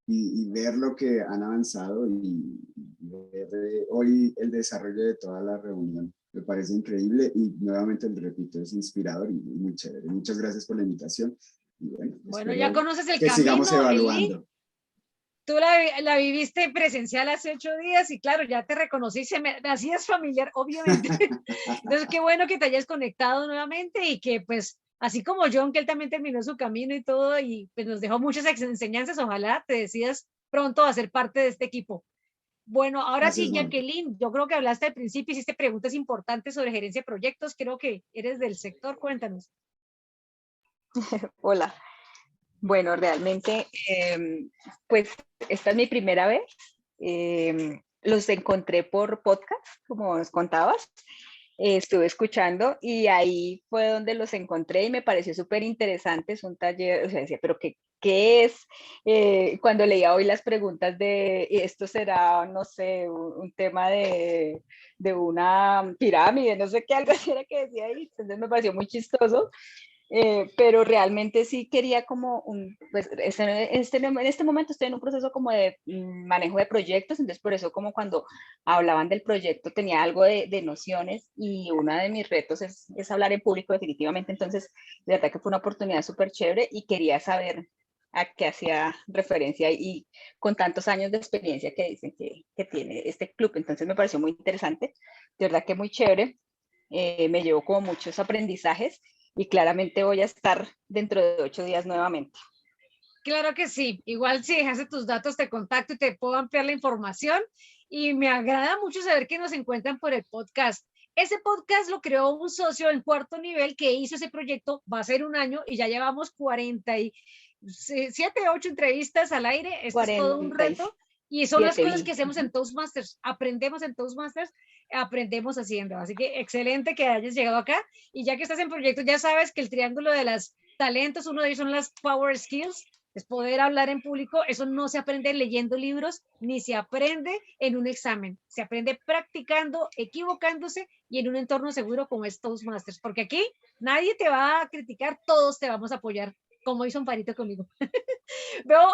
y ver lo que han avanzado y ver hoy el desarrollo de toda la reunión. Me parece increíble y nuevamente, repito, es inspirador y muy chévere. Muchas gracias por la invitación. Y bueno, ya conoces el que camino, sigamos evaluando. Eli. Tú la viviste presencial hace 8 días y claro, ya te reconocí, me hacías familiar, obviamente. Entonces, qué bueno que te hayas conectado nuevamente y que pues, así como John, que él también terminó su camino y todo y pues nos dejó muchas enseñanzas, ojalá te decidas pronto a ser parte de este equipo. Bueno, ahora Gracias, sí, Mónica. Jacqueline, yo creo que hablaste al principio, hiciste preguntas importantes sobre gerencia de proyectos, creo que eres del sector, cuéntanos. Hola. Bueno, realmente, pues esta es mi primera vez. Los encontré por podcast, como nos contabas. Estuve escuchando y ahí fue donde los encontré y me pareció súper interesante. Es un taller, o sea, decía, pero ¿qué es? Cuando leía hoy las preguntas de esto será, no sé, un tema de una pirámide, no sé qué, algo así era que decía ahí. Entonces me pareció muy chistoso. Pero realmente sí quería como pues en este momento estoy en un proceso como de manejo de proyectos, entonces por eso como cuando hablaban del proyecto tenía algo de nociones y uno de mis retos es hablar en público definitivamente, entonces de verdad que fue una oportunidad súper chévere y quería saber a qué hacía referencia y con tantos años de experiencia que dicen que tiene este club, entonces me pareció muy interesante, de verdad que muy chévere, me llevó como muchos aprendizajes y claramente voy a estar dentro de 8 días nuevamente. Claro que sí, igual si dejaste tus datos te contacto y te puedo ampliar la información y me agrada mucho saber que nos encuentran por el podcast. Ese podcast lo creó un socio en 4º nivel que hizo ese proyecto, va a ser 1 año y ya llevamos 47, 8 entrevistas al aire, esto es todo un reto y son las cosas que hacemos en Toastmasters, aprendemos en Toastmasters, aprendemos haciendo, así que excelente que hayas llegado acá y ya que estás en proyectos ya sabes que el triángulo de los talentos, uno de ellos son las Power Skills, es poder hablar en público, eso no se aprende leyendo libros, ni se aprende en un examen, se aprende practicando, equivocándose y en un entorno seguro como es Toastmasters, porque aquí nadie te va a criticar, todos te vamos a apoyar, como hizo un parito conmigo. Veo,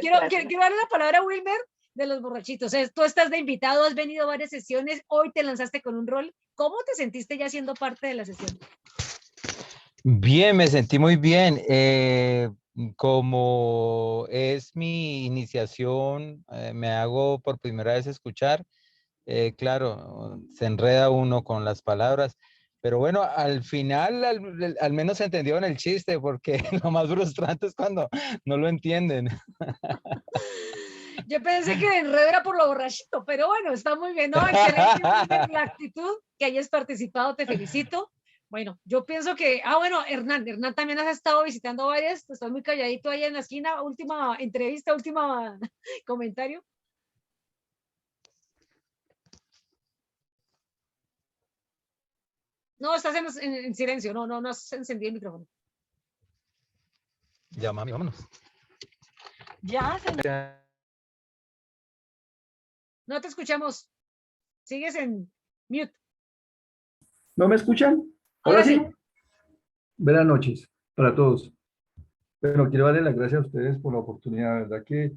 quiero darle la palabra a Wilmer de los borrachitos, tú estás de invitado, has venido a varias sesiones, hoy te lanzaste con un rol, ¿cómo te sentiste ya siendo parte de la sesión? Bien, me sentí muy bien. Como es mi iniciación, me hago por primera vez escuchar. Claro, se enreda uno con las palabras, pero bueno, al final al menos se entendió en el chiste, porque lo más frustrante es cuando no lo entienden. Yo pensé que el enredo era por lo borrachito, pero bueno, está muy bien, ¿no? Excelente la actitud, que hayas participado, te felicito. Bueno, yo pienso que, bueno, Hernán también has estado visitando varias, estás muy calladito ahí en la esquina, última entrevista, última comentario. No, estás en silencio, no has encendido el micrófono. Ya, mami, vámonos. Ya, señor. No te escuchamos. Sigues en mute. ¿No me escuchan? ¿Ahora sí? Buenas noches para todos. Bueno, quiero darle las gracias a ustedes por la oportunidad, la verdad que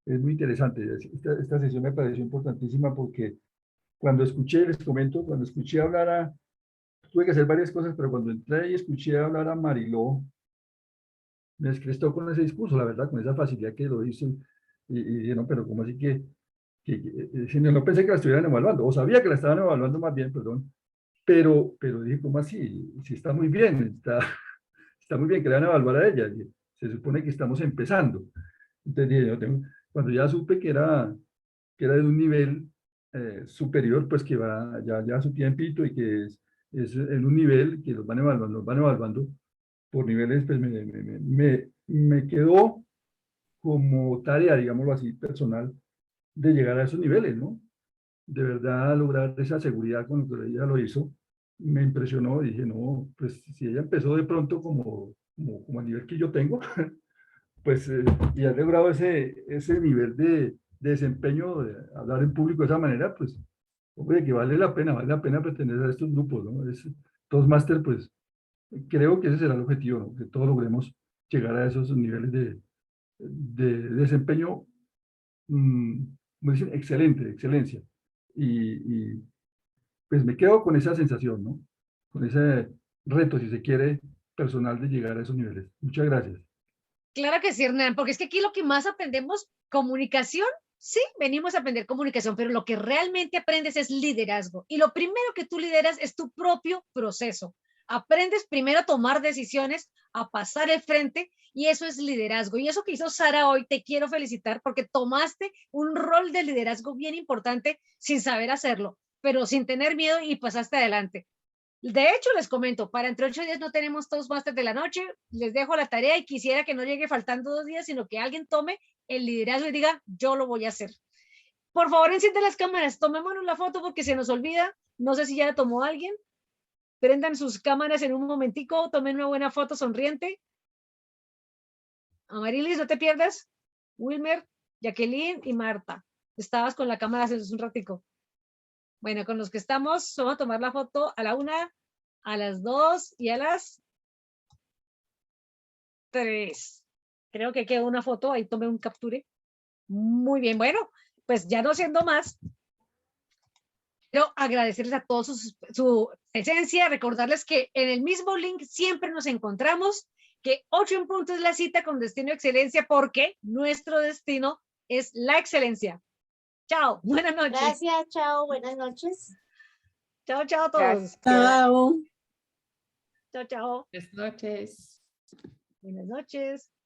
Es muy interesante. Esta sesión me pareció importantísima porque cuando escuché, les comento, cuando escuché hablar tuve que hacer varias cosas, pero cuando entré y escuché hablar a Mariló, me descrestó con ese discurso, la verdad, con esa facilidad que lo hizo. Y dije, no, pero ¿cómo así no pensé que la estuvieran evaluando, o sabía que la estaban evaluando más bien, perdón, pero dije, ¿cómo así? Si está muy bien, está muy bien que la van a evaluar a ella. Se supone que estamos empezando. Entonces dije, cuando ya supe que era de un nivel superior, pues que va ya su tiempito y que es en un nivel que los van evaluando por niveles, pues me quedó como tarea, digámoslo así, personal, de llegar a esos niveles, ¿no? De verdad lograr esa seguridad con lo que ella lo hizo, me impresionó. Dije, no, pues si ella empezó de pronto como al nivel que yo tengo, pues y ha logrado ese nivel de desempeño, de hablar en público de esa manera, pues, hombre, que vale la pena pertenecer a estos grupos, ¿no? Toastmaster, pues, creo que ese será el objetivo, ¿no? Que todos logremos llegar a esos niveles de desempeño, como dicen, excelencia. Y pues me quedo con esa sensación, ¿no? Con ese reto, si se quiere, personal de llegar a esos niveles. Muchas gracias. Claro que sí, Hernán, porque es que aquí lo que más aprendemos, comunicación, sí, venimos a aprender comunicación, pero lo que realmente aprendes es liderazgo. Y lo primero que tú lideras es tu propio proceso. Aprendes primero a tomar decisiones, a pasar el frente, y eso es liderazgo. Y eso que hizo Sara hoy, te quiero felicitar porque tomaste un rol de liderazgo bien importante sin saber hacerlo, pero sin tener miedo y pasaste adelante. De hecho, les comento, para entre 8 días no tenemos Toastmasters de la noche, les dejo la tarea y quisiera que no llegue faltando 2 días, sino que alguien tome el liderazgo y diga, yo lo voy a hacer. Por favor, enciende las cámaras, tomémonos la foto porque se nos olvida, no sé si ya la tomó alguien, prendan sus cámaras en un momentico, tomen una buena foto sonriente. Amarilis, no te pierdas, Wilmer, Jacqueline y Marta, estabas con la cámara hace un ratico. Bueno, con los que estamos, vamos a tomar la foto a la 1, a las 2 y a las 3. Creo que quedó una foto, ahí tomé un capture. Muy bien, bueno, pues ya no siendo más, quiero agradecerles a todos su presencia, recordarles que en el mismo link siempre nos encontramos, que 8 en punto es la cita con Destino Excelencia, porque nuestro destino es la excelencia. Chao, buenas noches. Gracias, chao, buenas noches. Chao, chao a todos. Chao. Chao, chao. Buenas noches. Buenas noches.